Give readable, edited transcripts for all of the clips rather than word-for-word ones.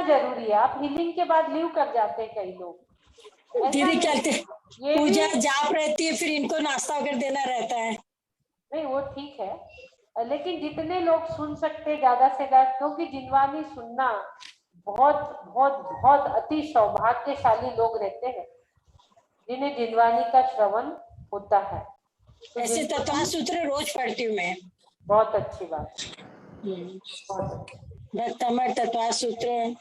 जरूरी है। आप हीलिंग के बाद लीव कर जाते हैं कई लोग। दीदी कहते पूजा भी जाप रहती है, फिर इनको नाश्ता वगैरह देना रहता है। नहीं वो ठीक है, लेकिन जितने लोग सुन सकते ज्यादा से ज्यादा, क्योंकि जिनवानी सुनना बहुत बहुत बहुत अति सौभाग्यशाली लोग रहते हैं जिन्हें जिनवानी का श्रवण होता है। तो ऐसे तत्व सूत्र रोज पढ़ती हूँ मैं। बहुत अच्छी बात। बहुत भक्त अमर तत्व सूत्र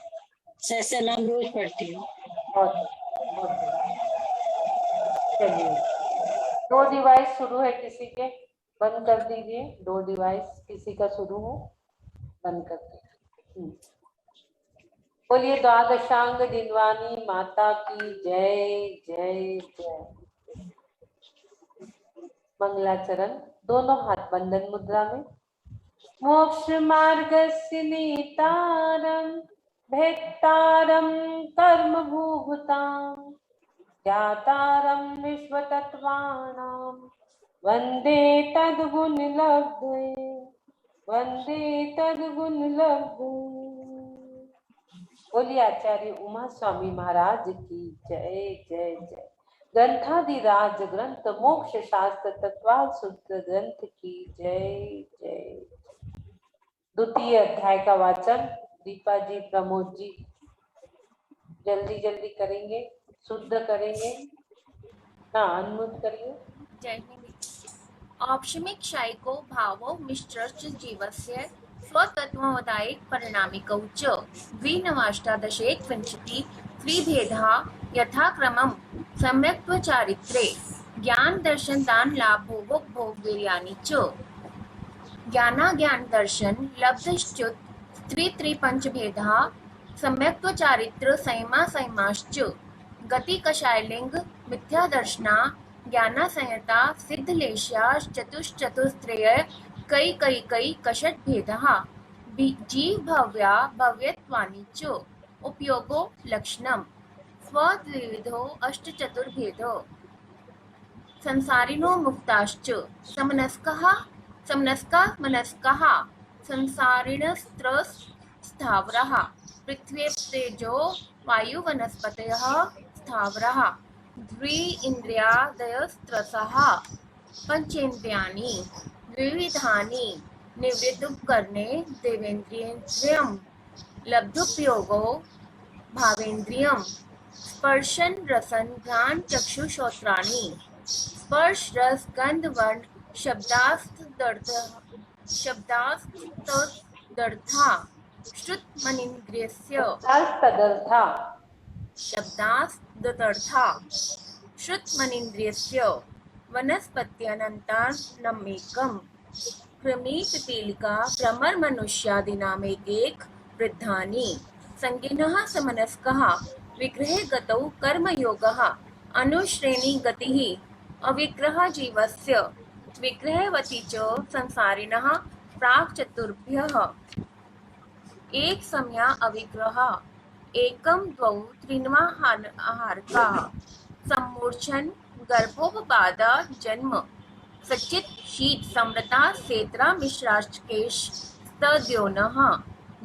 सहस्त्र नाम रोज पढ़ती हूँ। चलिए, 2 डिवाइस शुरू है किसी के, बंद कर दीजिए। 2 डिवाइस किसी का शुरू हो, बंद कर दीजिए। बोलिए द्वादशांग जिनवानी माता की जय जय जय। मंगलाचरण, दोनों हाथ बंधन मुद्रा में। मोक्ष मार्गस्य नेतारं भेत्तारं कर्म भूभुतां ज्ञातारं विश्वतत्त्वानां वन्दे तद्गुणलब्धये, वन्दे तद्गुणलब्धये। बोलिए आचार्य उमा स्वामी महाराज की जय जय जय। ग्रंथादिराज ग्रंथ मोक्ष शास्त्र तत्वाल सूत्र ग्रंथ की जय जय। द्वितीय अध्याय का वाचन दीपा जी, प्रमोद जी जल्दी जल्दी करेंगे, शुद्ध करेंगे। हाँ, अनमुक्त करिए। जय हिंद। औपशमिक शायिको भावो मिश्रश्च जीवस्य स्वतत्त्वोदायिक परिणामिकौ च द्विनवाष्टादशेकविंशति त्रिभेदः यथाक्रमं सम्यक्त्वचारित्रे ज्ञान दर्शन दान लाभ भोग भोग वीर्याणि च ज्ञानाज्ञान दर्शन लब्धश्च्युत त्रिपंचभेदः सम्यक्त्वचारित्र संयमा संयमाश्च गति कषायलिंग मिथ्यादर्शना ज्ञाना संयता सिद्धलेशा चतुश्चतुस्त्रय कई कषट भेदः जीव भव्या भव्यत्वानि च उपयोगो लक्षणम् स्वद्विविधो अष्टचतुर्भेदो संसारिणो मुक्ताश्च समनस्कः मनस्कः संसारिणस्त्रस्थावरः पृथ्वीतेजो वायुवनस्पतयः स्थावरः द्विन्द्रियादयस्त्रसः पंचेन्द्रियाणि विविधानि निवृत्तुपकरणे देवेन्द्रियं लब्धुपयोगो भावेन्द्रियं स्पर्शन रसन घ्राण चक्षुश्रोत्राणि स्पर्श रस गंध वर्ण शब्दास्तदर्था श्रुत मनीन्द्रियस्य शब्दास्तदर्था श्रुत मनीन्द्रियस्य वनस्पत्यनन्तानमेकं कृमि पिपीलिका भ्रमर मनुष्यादीनामेकैक वृद्धानि संगिनः समनस्कः विग्रहे गतौ कर्मयोगः अनुश्रेणी गतिः अविग्रह जीवस्य विग्रहवती च संसारिणः प्राक् चतुर्भ्यः एक सम्या अविग्रह एकं द्वौ त्रीन्वाहारकाः सम्मूर्छन गर्भोपपादा जन्म सचित शीत समृता सेत्रा मिश्राश्केश स्तद्योनः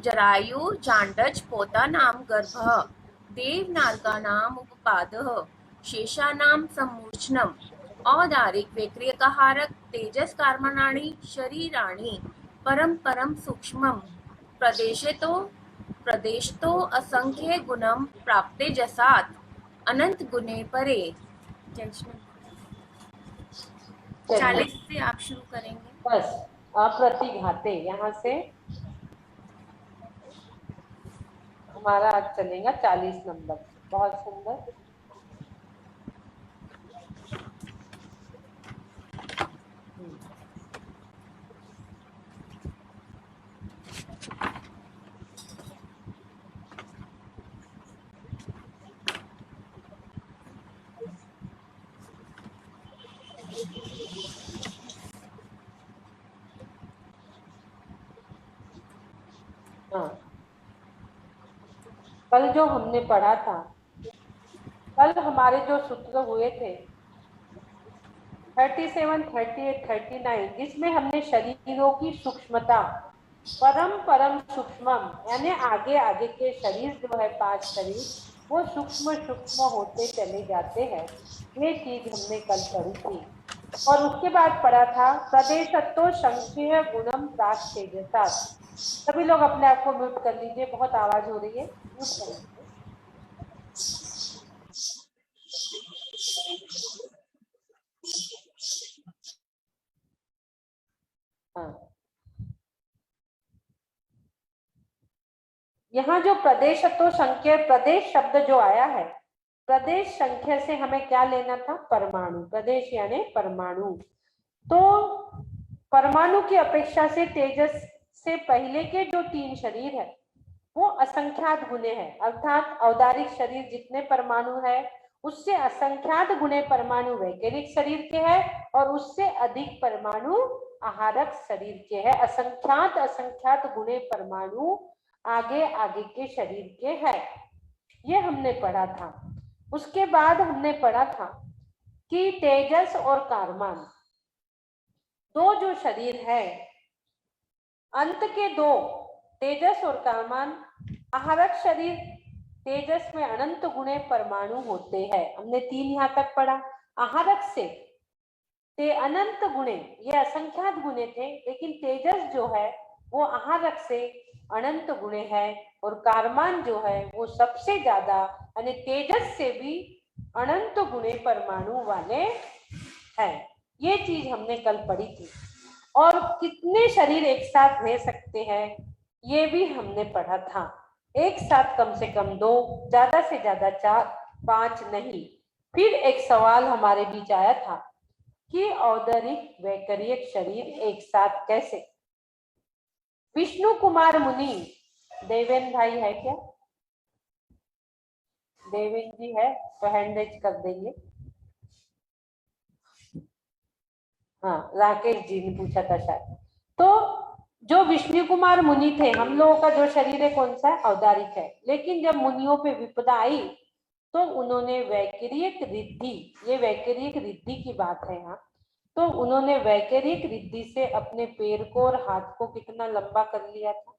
जरायु जांडज पोतानां गर्भः देवनार्गानाम् उपपादः शेषानां सम्मूर्छनम् औदारिक वैक्रियकाहारक तेजस कर्मणानि शरीराणि परम परम सूक्ष्मं प्रदेशतो असंख्य गुणम प्राप्ते जसात अनंत गुणे परे। 40 से आप शुरू करेंगे। बस प्रतिघाते यहाँ से हमारा आज चलेगा 40 नंबर। बहुत सुंदर। हाँ, कल जो हमने पढ़ा था, कल हमारे जो सूत्र हुए थे 37, 38, 39, जिसमें हमने शरीरों की सूक्ष्मता परम परम सूक्ष्मम यानी आगे आगे के शरीर जो है 5 शरीर वो सूक्ष्म सूक्ष्म होते चले जाते हैं। ये चीज हमने कल पढ़ी थी। और उसके बाद पढ़ा था प्रदेशत्व संख्य गुणम प्राक तेजसा। सभी लोग अपने आप को म्यूट कर लीजिए, बहुत आवाज हो रही है, म्यूट कर लीजिए। हाँ, यहाँ जो प्रदेशत्व संख्या प्रदेश शब्द जो आया है, प्रदेश संख्या से हमें क्या लेना था? परमाणु। प्रदेश यानी परमाणु। तो परमाणु की अपेक्षा से तेजस से पहले के जो 3 शरीर है वो असंख्यात गुने हैं, अर्थात औदारिक शरीर जितने परमाणु है उससे असंख्यात गुणे परमाणु वैज्ञानिक शरीर के हैं और उससे अधिक परमाणु आहारक शरीर के हैं। असंख्यात असंख्यात गुणे परमाणु आगे आगे के शरीर के हैं। ये हमने पढ़ा था। उसके बाद हमने पढ़ा था कि तेजस और कारमान दो जो शरीर है, अंत के दो तेजस और कारमान, आहारक शरीर तेजस में अनंत गुणे परमाणु होते हैं। हमने 3 यहाँ तक पढ़ा। आहारक से ते अनंत गुणे, ये असंख्यात गुणे थे, लेकिन तेजस जो है वो आहारक से अनंत गुणे है और कारमान जो है वो सबसे ज्यादा यानी तेजस से भी अनंत गुणे परमाणु वाले हैं। ये चीज हमने कल पढ़ी थी। और कितने शरीर एक साथ रह सकते हैं ये भी हमने पढ़ा था। एक साथ कम से कम 2, ज्यादा से ज्यादा 4, 5 नहीं। फिर एक सवाल हमारे बीच आया था कि औदरिक वैकरियक शरीर एक साथ कैसे? विष्णु कुमार मुनि, देवेन भाई है क्या? देवेन जी है तो हैंड रेज कर देंगे। हाँ, राकेश जी ने पूछा था शायद। तो जो विष्णु कुमार मुनि थे, हम लोगों का जो शरीर है कौन सा है? औदारिक है। लेकिन जब मुनियों पे विपदा आई तो उन्होंने वैकरियक रिद्धि, ये वैकरियक रिद्धि की बात है यहाँ, तो उन्होंने वैकरियक रिद्धि से अपने पैर को और हाथ को कितना लंबा कर लिया था।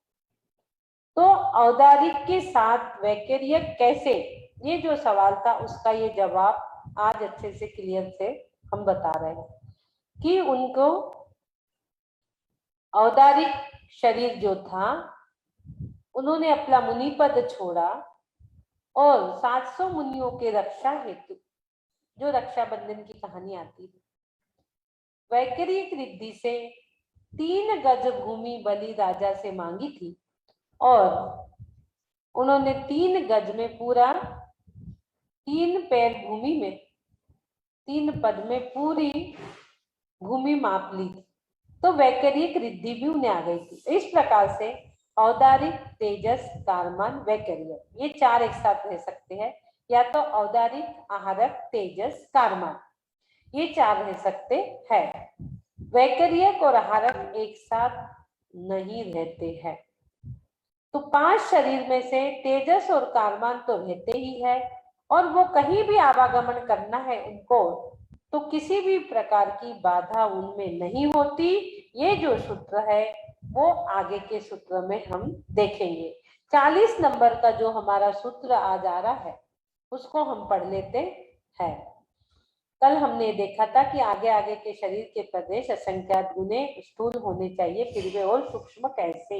तो औदारिक के साथ वैकरियक कैसे, ये जो सवाल था उसका ये जवाब आज अच्छे से क्लियर से हम बता रहे हैं कि उनको औदारिक शरीर जो था उन्होंने अपना मुनि पद छोड़ा और 700 मुनियों के रक्षा हेतु, जो रक्षाबंधन की कहानी आती है, वैकरियक रिद्धि से 3 गज भूमि बलि राजा से मांगी थी और उन्होंने 3 गज में पूरा 3 पैर भूमि में 3 पद में पूरी भूमि माप ली थी। तो वैकरियक रिद्धि भी उन्हें आ गई थी। इस प्रकार से औदारिक, तेजस, कारमान, वैकरियक, ये 4 एक साथ रह सकते हैं, या तो औदारिक, आहारक, तेजस, कारमान, ये 4 रह सकते हैं। वैकरियक और आहारक एक साथ नहीं रहते हैं। तो 5 शरीर में से तेजस और कारमान तो रहते ही है और वो कहीं भी आवागमन करना है उनको तो किसी भी प्रकार की बाधा उनमें नहीं होती। ये जो सूत्र है वो आगे के सूत्र में हम देखेंगे। 40 नंबर का जो हमारा सूत्र आज आ रहा है उसको हम पढ़ लेते हैं। कल हमने देखा था कि आगे आगे के शरीर के प्रदेश असंख्यात गुने स्थूल होने चाहिए, फिर वे और सूक्ष्म कैसे?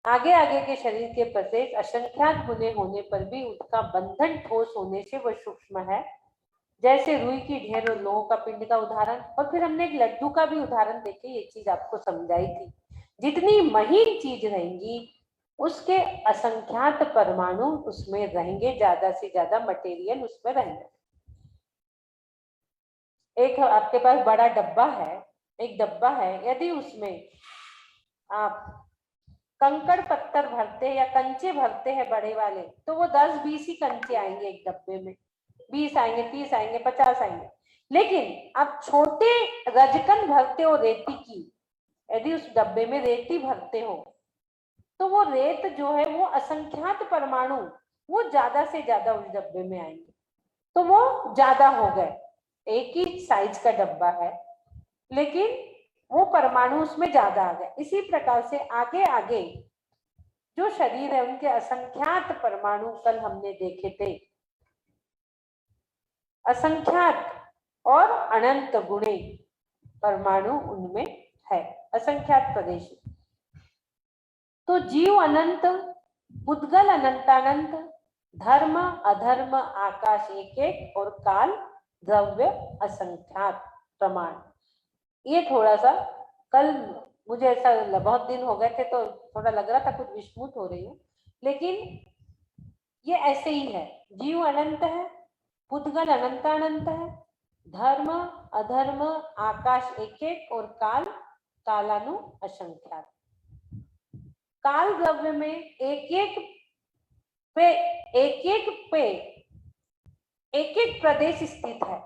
आगे आगे के शरीर के प्रदेश असंख्यात गुने होने पर भी उसका बंधन ठोस होने से वह सूक्ष्म है, जैसे रुई की ढेर और लोहों का पिंड का उदाहरण। और फिर हमने एक लड्डू का भी उदाहरण देके ये चीज आपको समझाई थी। जितनी महीन चीज रहेंगी उसके असंख्यात परमाणु उसमें रहेंगे, ज्यादा से ज्यादा मटेरियल उसमें रहेंगे। एक आपके पास बड़ा डब्बा है, एक डब्बा है, यदि उसमें आप कंकड़ पत्थर भरते या कंचे भरते हैं बड़े वाले तो वो 10-20 ही कंचे आएंगे एक डब्बे में, 20 आएंगे, 30 आएंगे, 50 आएंगे। लेकिन आप छोटे रजकन भरते हो रेती की, यदि उस डब्बे में रेती भरते हो तो वो रेत जो है वो असंख्यात परमाणु वो ज्यादा से ज्यादा उस डब्बे में आएंगे, तो वो ज्यादा हो गए। एक ही साइज का डब्बा है लेकिन वो परमाणु उसमें ज्यादा आ गए। इसी प्रकार से आगे आगे जो शरीर है उनके असंख्यात परमाणु कल हमने देखे थे, असंख्यात और अनंत गुणे परमाणु उनमें है, असंख्यात प्रदेश। तो जीव अनंत, पुद्गल अनंतानंत, धर्म अधर्म आकाश एक एक और काल द्रव्य असंख्यात प्रमाण। ये थोड़ा सा कल मुझे ऐसा बहुत दिन हो गए थे तो थोड़ा लग रहा था कुछ विस्मृत हो रही हूँ, लेकिन ये ऐसे ही है। जीव अनंत है, पुद्गल अनंतानंत है, धर्म अधर्म आकाश एक एक और काल कालानु असंख्यात। काल द्रव्य में एक एक प्रदेश स्थित है,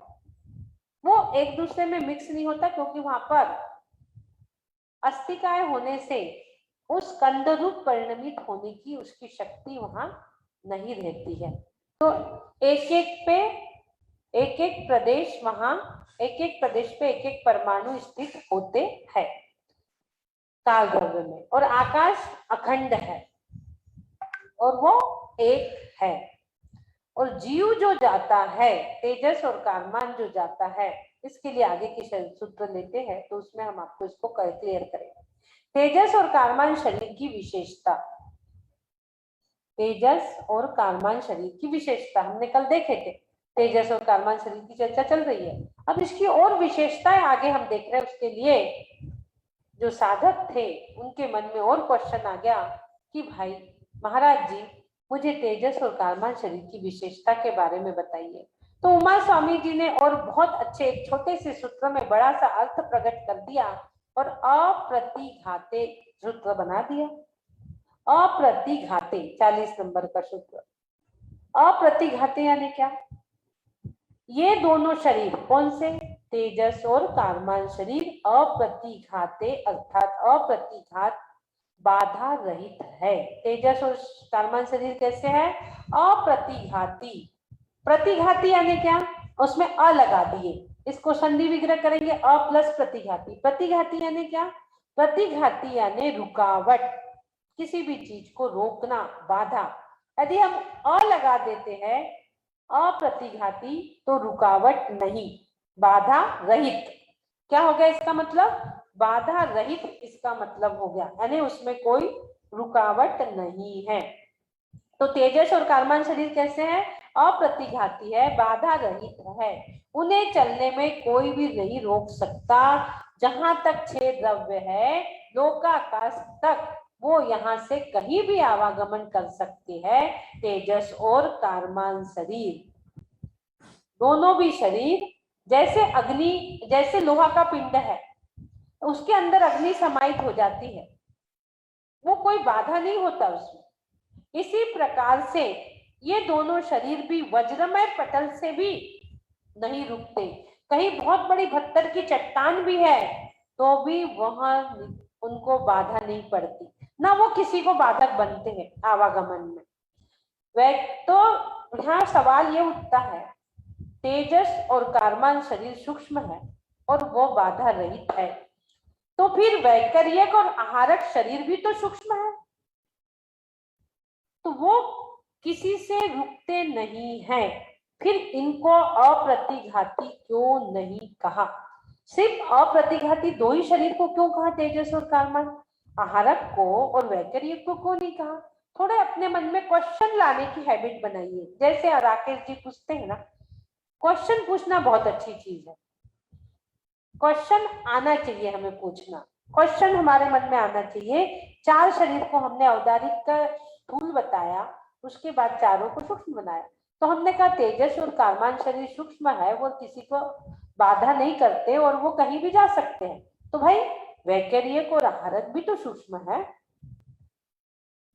वो एक दूसरे में मिक्स नहीं होता क्योंकि वहां पर अस्थिकाय होने से उस कंद रूप परिणमित होने की उसकी शक्ति वहां नहीं रहती है। तो एक एक प्रदेश वहां एक एक प्रदेश पे एक एक परमाणु स्थित होते हैं काल द्रव्य में। और आकाश अखंड है और वो एक है। और जीव जो जाता है, तेजस और कारमान जो जाता है, इसके लिए आगे की सूत्र लेते हैं तो उसमें हम आपको इसको क्लियर करेंगे। तेजस और कारमान शरीर की विशेषता, तेजस और कारमान शरीर की विशेषता हमने कल देखे थे। तेजस और कारमान शरीर की चर्चा चल रही है, अब इसकी और विशेषताएं आगे हम देख रहे हैं। उसके लिए जो साधक थे उनके मन में और क्वेश्चन आ गया कि भाई महाराज जी मुझे तेजस और कारमान शरीर की विशेषता के बारे में बताइए। तो उमा स्वामी जी ने और बहुत अच्छे एक छोटे से सूत्र में बड़ा सा अर्थ प्रकट कर दिया और अप्रतिघाते सूत्र बना दिया। अप्रतिघाते 40 नंबर का सूत्र। अप्रतिघाते यानी क्या? ये दोनों शरीर कौन से? तेजस और कारमान शरीर अप्रतिघाते अर्थात अप्रतिघात बाधा रहित है। तेजस और कारमान शरीर कैसे है? अप्रतिघाती। प्रतिघाती यानी क्या? उसमें अ लगा दिए, इसको संधि विग्रह करेंगे अ प्लस प्रतिघाती। प्रतिघाती यानी क्या? प्रतिघाती यानी रुकावट, किसी भी चीज को रोकना, बाधा। यदि हम अ लगा देते हैं अप्रतिघाती तो रुकावट नहीं, बाधा रहित। क्या हो गया इसका मतलब? बाधा रहित इसका मतलब हो गया, यानी उसमें कोई रुकावट नहीं है। तो तेजस और कारमान शरीर कैसे है? अप्रतिघाती है, बाधा रहित है, उन्हें चलने में कोई भी नहीं रोक सकता। जहां तक 6 द्रव्य है लोकाकाश तक वो यहाँ से कहीं भी आवागमन कर सकते हैं। तेजस और कारमान शरीर दोनों भी शरीर जैसे अग्नि, जैसे लोहा का पिंड है उसके अंदर अग्नि समाहित हो जाती है, वो कोई बाधा नहीं होता उसमें। इसी प्रकार से ये दोनों शरीर भी वज्रमय पटल से भी नहीं रुकते। कहीं बहुत बड़ी पत्थर की चट्टान भी है तो भी वहां उनको बाधा नहीं पड़ती, ना वो किसी को बाधक बनते हैं आवागमन में। वह तो यहाँ सवाल ये उठता है, तेजस और कारमान शरीर सूक्ष्म है और वो बाधा रहित है, तो फिर वैकर्यक और आहारक शरीर भी तो सूक्ष्म है, तो वो किसी से रुकते नहीं है, फिर इनको अप्रतिघाती क्यों नहीं कहा? सिर्फ अप्रतिघाती 2 ही शरीर को क्यों कहा, तेजस और कारमान? आहारक को और वैकर्यक को क्यों नहीं कहा? थोड़े अपने मन में क्वेश्चन लाने की हैबिट बनाइए। जैसे राकेश जी पूछते हैं ना, क्वेश्चन पूछना बहुत अच्छी चीज है, क्वेश्चन आना चाहिए हमें पूछना, क्वेश्चन हमारे मन में आना चाहिए। 4 शरीर को हमने औदारिक का स्थूल बताया, उसके बाद चारों को सूक्ष्म बनाया। तो हमने कहा तेजस और कारमान शरीर सूक्ष्म है, वो किसी को बाधा नहीं करते और वो कहीं भी जा सकते हैं। तो भाई वैकर्यक और आहारक भी तो सूक्ष्म है,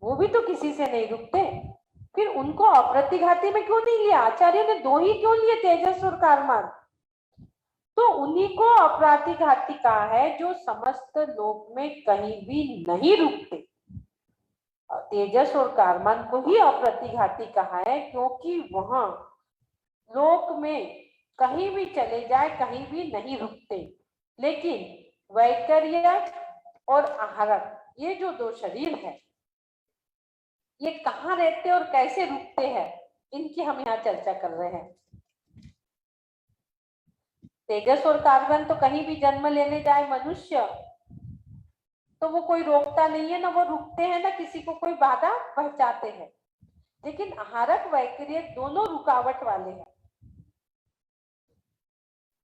वो भी तो किसी से नहीं रुकते, फिर उनको अप्रतिघाती में क्यों नहीं लिया? आचार्य ने 2 ही क्यों लिए, तेजस और कारमान? तो उन्हीं को अप्रतिघाती कहा है जो समस्त लोक में कहीं भी नहीं रुकते। तेजस और कारमान को ही अप्रतिघाती कहा है क्योंकि वहां लोक में कहीं भी चले जाए कहीं भी नहीं रुकते। लेकिन वैकर्य और आहारक, ये जो दो शरीर है, ये कहाँ रहते और कैसे रुकते हैं, इनकी हम यहाँ चर्चा कर रहे हैं। तेजस और कार्बन तो कहीं भी जन्म लेने जाए मनुष्य, तो वो कोई रोकता नहीं है, ना वो रुकते हैं, ना किसी को कोई बाधा पहुंचाते हैं। लेकिन आहारक वैकर्य दोनों रुकावट वाले हैं।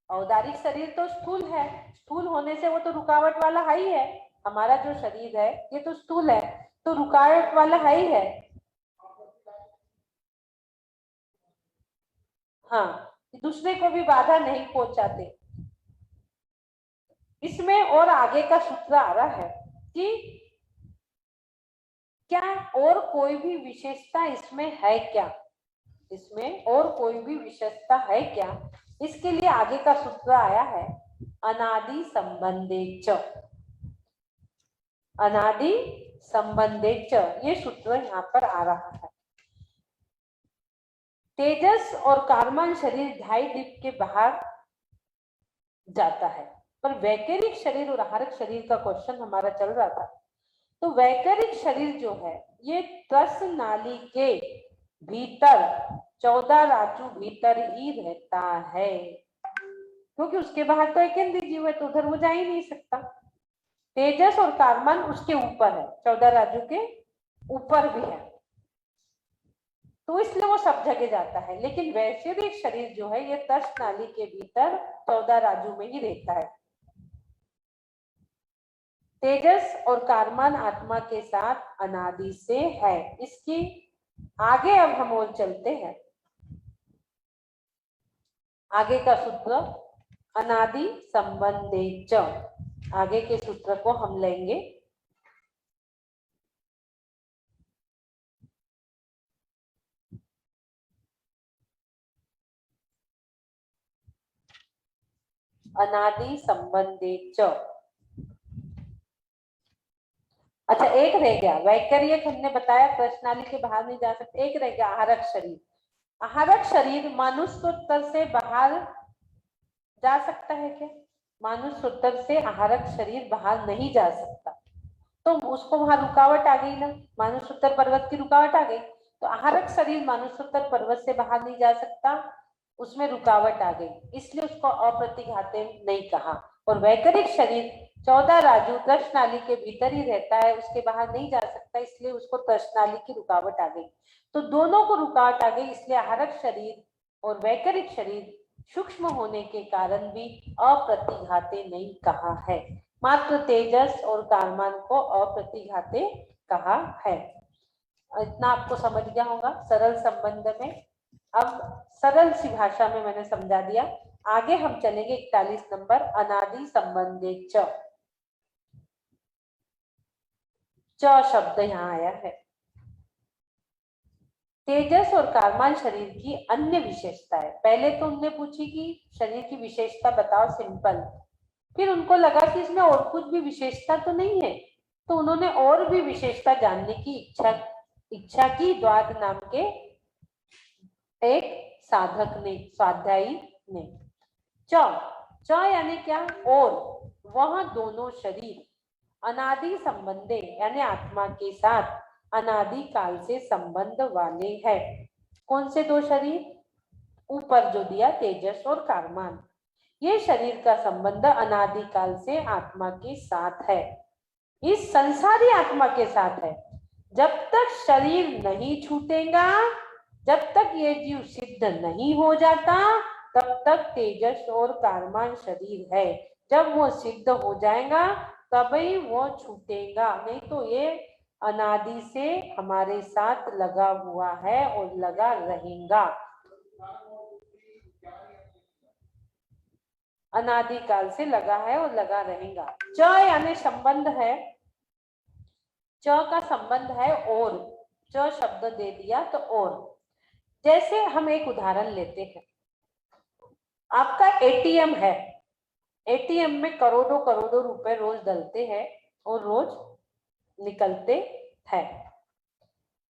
औदारिक शरीर तो स्थूल है, स्थूल होने से वो तो रुकावट वाला है ही है। हमारा जो शरीर है ये तो स्थूल है, तो रुकावट वाला है ही है। हाँ, दूसरे को भी बाधा नहीं पहुंचाते। इसमें और आगे का सूत्र आ रहा है कि क्या और कोई भी विशेषता इसमें है क्या, इसमें और कोई भी विशेषता है क्या। इसके लिए आगे का सूत्र आया है अनादि संबंधे च। अनादि संबंधे च, ये सूत्र यहाँ पर आ रहा है। तेजस और कार्बन शरीर ढाई दीप के बाहर जाता है, पर वैकरिक शरीर और आहारक शरीर का क्वेश्चन हमारा चल रहा था। तो वैकरिक शरीर जो है ये त्रस नाली के भीतर 14 राजू भीतर ही रहता है, क्योंकि उसके बाहर तो एक जीव है, तो उधर वो जा ही नहीं सकता। तेजस और कार्बन उसके ऊपर है, 14 राजू के ऊपर भी है, तो इसलिए वो सब जगह जाता है। लेकिन वैश्विक शरीर जो है ये तर्श नाली के भीतर 14 राजू में ही रहता है। तेजस और कार्बन आत्मा के साथ अनादि से है। इसकी आगे अब हम और चलते हैं। आगे का सूत्र अनादि संबंधे च, आगे के सूत्र को हम लेंगे। अनादि संबंधे च। अच्छा, एक रह गया वैकर्य, हमने बताया प्रश्नाली के बाहर नहीं जा सकते। एक रह गया आहारक शरीर। आहारक शरीर मानुषोत्तर से बाहर जा सकता है क्या? मानुषोत्तर से आहारक शरीर बाहर नहीं जा सकता, तो उसको वहां रुकावट आ गई ना, मानुषोत्तर पर्वत की रुकावट आ गई। तो आहारक शरीर मानुषोत्तर पर्वत से बाहर नहीं जा सकता, उसमें रुकावट आ गई, इसलिए उसको अप्रतिघाते नहीं कहा। और वैकरिक शरीर 14 राजू तृष्णाली के भीतर ही रहता है, उसके बाहर नहीं जा सकता, इसलिए उसको तृष्णाली की रुकावट आ गई। तो दोनों को रुकावट आ गई, इसलिए आहारक शरीर और वैकरिक शरीर सूक्ष्म होने के कारण भी अप्रतिघाते नहीं कहा है, मात्र तेजस और कार्बन को अप्रतिघाते कहा है। इतना आपको समझ गया होगा सरल संबंध में। अब सरल सी भाषा में मैंने समझा दिया। आगे हम चलेंगे 41 नंबर अनादि संबंधे च। च शब्द यहाँ आया है। तेजस और कार्बन शरीर की अन्य विशेषता है। पहले तो उनने पूछी कि शरीर की विशेषता बताओ, सिंपल। फिर उनको लगा कि इसमें और कुछ भी विशेषता तो नहीं है, तो उन्होंने और भी विशेषता जानने की इच्छा की द्वाद नाम के एक साधक ने, स्वाध्यायी ने। च यानी क्या? और वह दोनों शरीर अनादि संबंधे यानी आत्मा के साथ अनादि काल से संबंध वाले हैं। कौन से दो शरीर? ऊपर जो दिया तेजस और कार्बन, ये शरीर का संबंध अनादि काल से आत्मा के साथ है, इस संसारी आत्मा के साथ है। जब तक शरीर नहीं छूटेगा, जब तक ये जीव सिद्ध नहीं हो जाता, तब तक तेजस और कार्बन शरीर है। जब वो सिद्ध हो जाएगा तभी वो छूटेगा, नहीं तो ये अनादि से हमारे साथ लगा हुआ है और लगा रहेगा, अनादि काल से लगा है और लगा रहेगा। च यानी संबंध है, च का संबंध है और, च शब्द दे दिया तो और। जैसे हम एक उदाहरण लेते हैं, आपका एटीएम है, एटीएम में करोड़ों करोड़ों रुपए रोज डलते हैं और रोज निकलते हैं।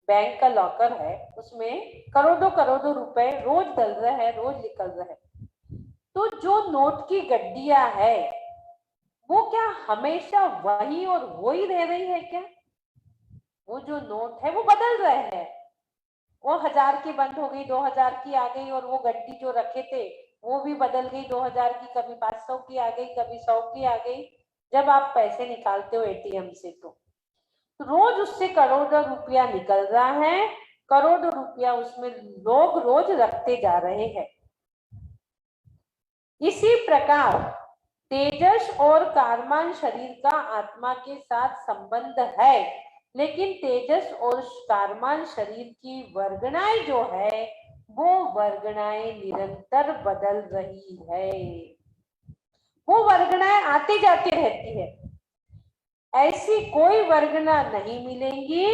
बैंक का लॉकर है, उसमें करोड़ों करोड़ों रुपए रोज डल रहे हैं, रोज निकल रहे हैं। तो जो नोट की गड्डियां है वो क्या हमेशा वही और वो ही रह रही है क्या? वो जो नोट है वो बदल रहे हैं। वो 1000 की बंद हो गई, 2000 की आ गई, और वो गड्डी जो रखे थे वो भी बदल गई, 2000 की, कभी 500 की आ गई, कभी 100 की आ गई। जब आप पैसे निकालते हो एटीएम से तो रोज उससे करोड़ों रुपया निकल रहा है, करोड़ों रुपया उसमें लोग रोज रखते जा रहे हैं। इसी प्रकार तेजस और कारमान शरीर का आत्मा के साथ संबंध है, लेकिन तेजस और कारमान शरीर की वर्गणाएं जो है वो वर्गणाएं निरंतर बदल रही है। वो वर्गणाएं आती जाती रहती है। ऐसी कोई वर्गना नहीं मिलेंगी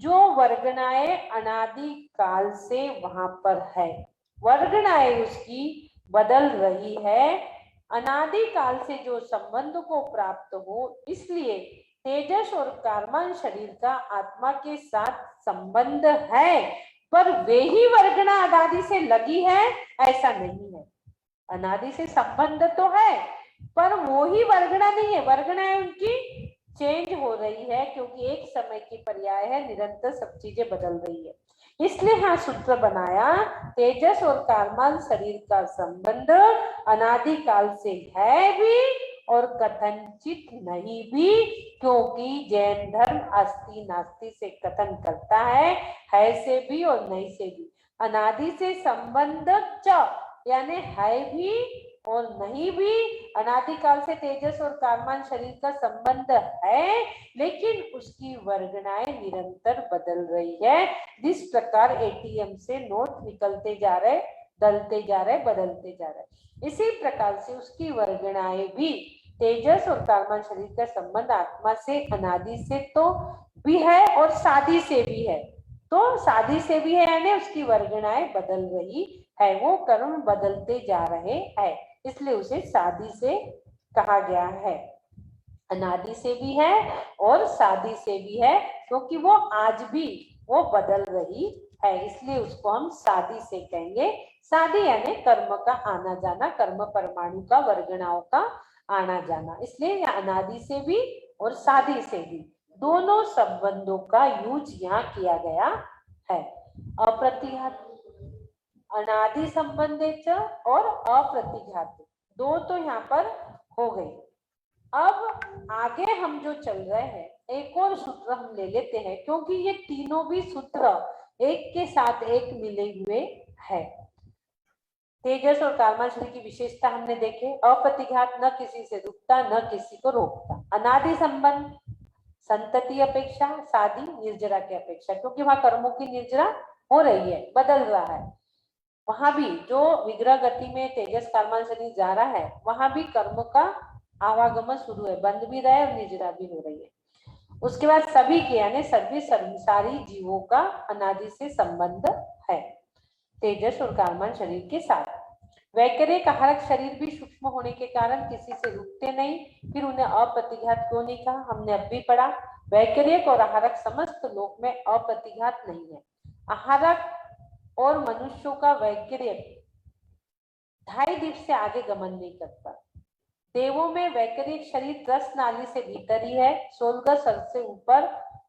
जो वर्गनाएं अनादि काल से वहां पर है। वर्गनाएं उसकी बदल रही है। अनादि काल से जो संबंध को प्राप्त हो, इसलिए तेजस और कारमान शरीर का आत्मा के साथ संबंध है, पर वे ही वर्गना अनादि से लगी है ऐसा नहीं है। अनादि से संबंध तो है पर वो ही वर्गना नहीं है। वर्गनाएं उनकी चेंज हो रही है क्योंकि एक समय की पर्याय है, निरंतर सब चीजें बदल रही है। इसलिए हाँ सूत्र बनाया, तेजस और कारमान शरीर का संबंध अनादि काल से है भी और कथनचित नहीं भी, क्योंकि जैन धर्म अस्ति नास्ति से कथन करता है से भी और नहीं से भी। अनादि से संबंध च यानी है भी और नहीं भी। अनादिकाल से तेजस और कारमान शरीर का संबंध है, लेकिन उसकी वर्गणाएं निरंतर बदल रही है। जिस प्रकार एटीएम से नोट निकलते जा रहे, डलते जा रहे, बदलते जा रहे, इसी प्रकार से उसकी वर्गणाएं भी, तेजस और कारमान शरीर का संबंध आत्मा से अनादि से तो भी है और सादी से भी है। तो सादी से भी है यानी उसकी वर्गणाएं बदल रही है, वो कर्म बदलते जा रहे हैं, इसलिए उसे सादी से कहा गया है। अनादि से भी है और सादी से भी है, क्योंकि वो आज भी वो बदल रही है, इसलिए उसको हम सादी से कहेंगे। सादी यानी कर्म का आना जाना, कर्म परमाणु का, वर्गणाओं का आना जाना, इसलिए अनादि से भी और सादी से भी दोनों संबंधों का यूज यहाँ किया गया है। अप्रतिघात अनादि संबंधे च और अप्रतिघात दो तो यहाँ पर हो गई। अब आगे हम जो चल रहे हैं, एक और सूत्र हम ले लेते हैं, क्योंकि ये तीनों भी सूत्र एक के साथ एक मिले हुए है। तेजस और कारमान शरीर की विशेषता हमने देखे। अप्रतिघात, न किसी से रुकता न किसी को रोकता। अनादि संबंध, संतति अपेक्षा, सादी निर्जरा की अपेक्षा, क्योंकि वहां कर्मों की निर्जरा हो रही है, बदल रहा है। वहां भी जो विग्रह गति में तेजस कारमान शरीर जा रहा है, वहां भी कर्म का आवागमन शुरू है, बंद भी रहे और निर्जरा भी हो रही है। उसके बाद सभी के यानी सभी सारी जीवों का अनादि से संबंध है तेजस और कारमान शरीर के साथ। वैकर्य आहारक शरीर भी सूक्ष्म होने के कारण किसी से रुकते नहीं। फिर उन्हें अप्रतिघात क्यों नहीं कहा, हमने अब भी पढ़ा। वैकर्य और आहारक समस्त लोक में अप्रतिघात नहीं है। आहारक और मनुष्यों का वैकर्य 2.5 दिवस से आगे गमन नहीं करता। देवों में वैकर्य शरीर 10 नाली से भीतर ही है, 16 सर से ऊपर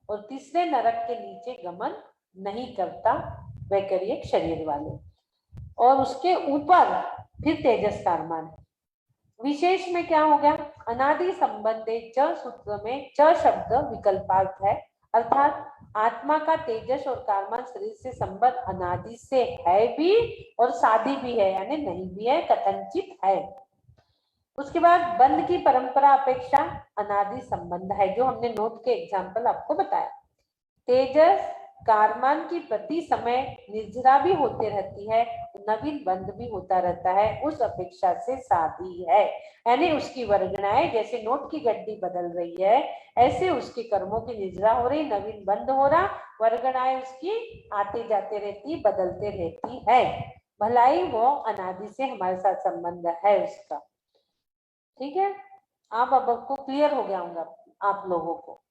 और तीसरे नरक के नीचे गमन नहीं करता वैकर्य शरीर वाले। और उसके ऊपर फिर तेजस कारमान है। विशेष में क्या हो गया, अनादि संबंधे च सूत्र में च शब्द विकल्पार्थ है, अर्थात आत्मा का तेजस और कारमान शरीर से संबंध अनादि से है भी और सादी भी है यानी नहीं भी है, कथनचित है। उसके बाद बंध की परंपरा अपेक्षा अनादि संबंध है, जो हमने नोट के एग्जाम्पल आपको बताया। तेजस कारमान की प्रति समय निर्जरा भी होते रहती है, नवीन बंध भी होता रहता है, उस अपेक्षा से सादी है, यानी उसकी वर्गणाएं जैसे नोट की गड्डी बदल रही है, ऐसे उसके कर्मों की निर्जरा हो रही, नवीन बंध हो रहा, वर्गणाएं उसकी आते जाते रहती, बदलते रहती है। भलाई वो अनादि से हमारे साथ संबंध है उसका। ठीक है, अब आपको क्लियर हो गया होगा आप लोगों को।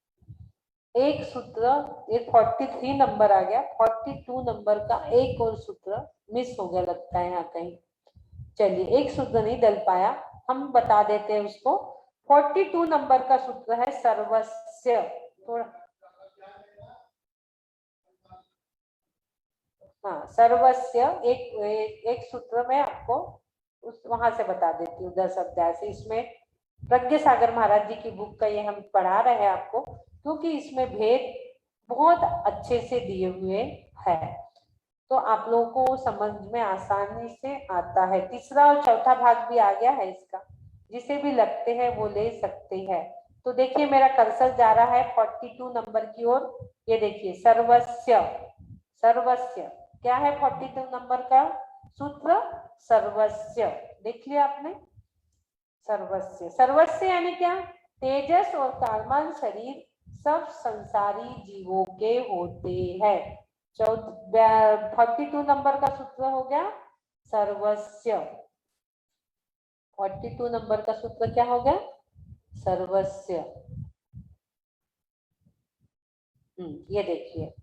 एक सूत्र, ये 43 नंबर आ गया, 42 नंबर का एक और सूत्र मिस हो गया लगता है यहाँ कहीं। चलिए, एक सूत्र नहीं डल पाया, हम बता देते हैं उसको। 42 नंबर का सूत्र है सर्वस्य। थोड़ा हाँ, सर्वस्य एक सूत्र में आपको उस वहां से बता देती हूँ 10 अध्याय से। इसमें प्रज्ञ सागर महाराज जी की बुक का ये हम पढ़ा रहे हैं आपको, क्योंकि इसमें भेद बहुत अच्छे से दिए हुए है, तो आप लोगों को समझ में आसानी से आता है। तीसरा और चौथा भाग भी आ गया है इसका, जिसे भी लगते हैं वो ले सकते हैं। तो देखिए मेरा कर्सर जा रहा है 42 नंबर की ओर। ये देखिए सर्वस्य, सर्वस्य क्या है 42 नंबर का सूत्र? सर्वस्य। देख लिया आपने? सर्वस्य, सर्वस्य यानी क्या? तेजस और कालमान शरीर सब संसारी जीवों के होते हैं। 42 नंबर का सूत्र हो गया सर्वस्य। 42 नंबर का सूत्र क्या हो गया? सर्वस्य। ये देखिए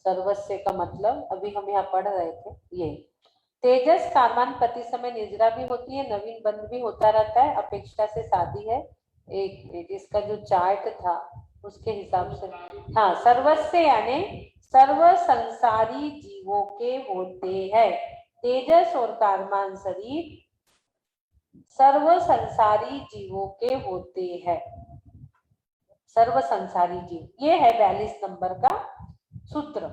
सर्वस्य का मतलब अभी हम यहाँ पढ़ रहे थे, ये तेजस कामान प्रति समय निर्जरा भी होती है, नवीन बंद भी होता रहता है, अपेक्षा से शादी है। एक इसका जो चार्ट था उसके हिसाब से, हाँ सर्वस्य यानी सर्व संसारी जीवों के होते हैं। तेजस और कामान शरीर सर्व संसारी जीवों के होते हैं। सर्व संसारी जीव, ये है 42 नंबर का सूत्र।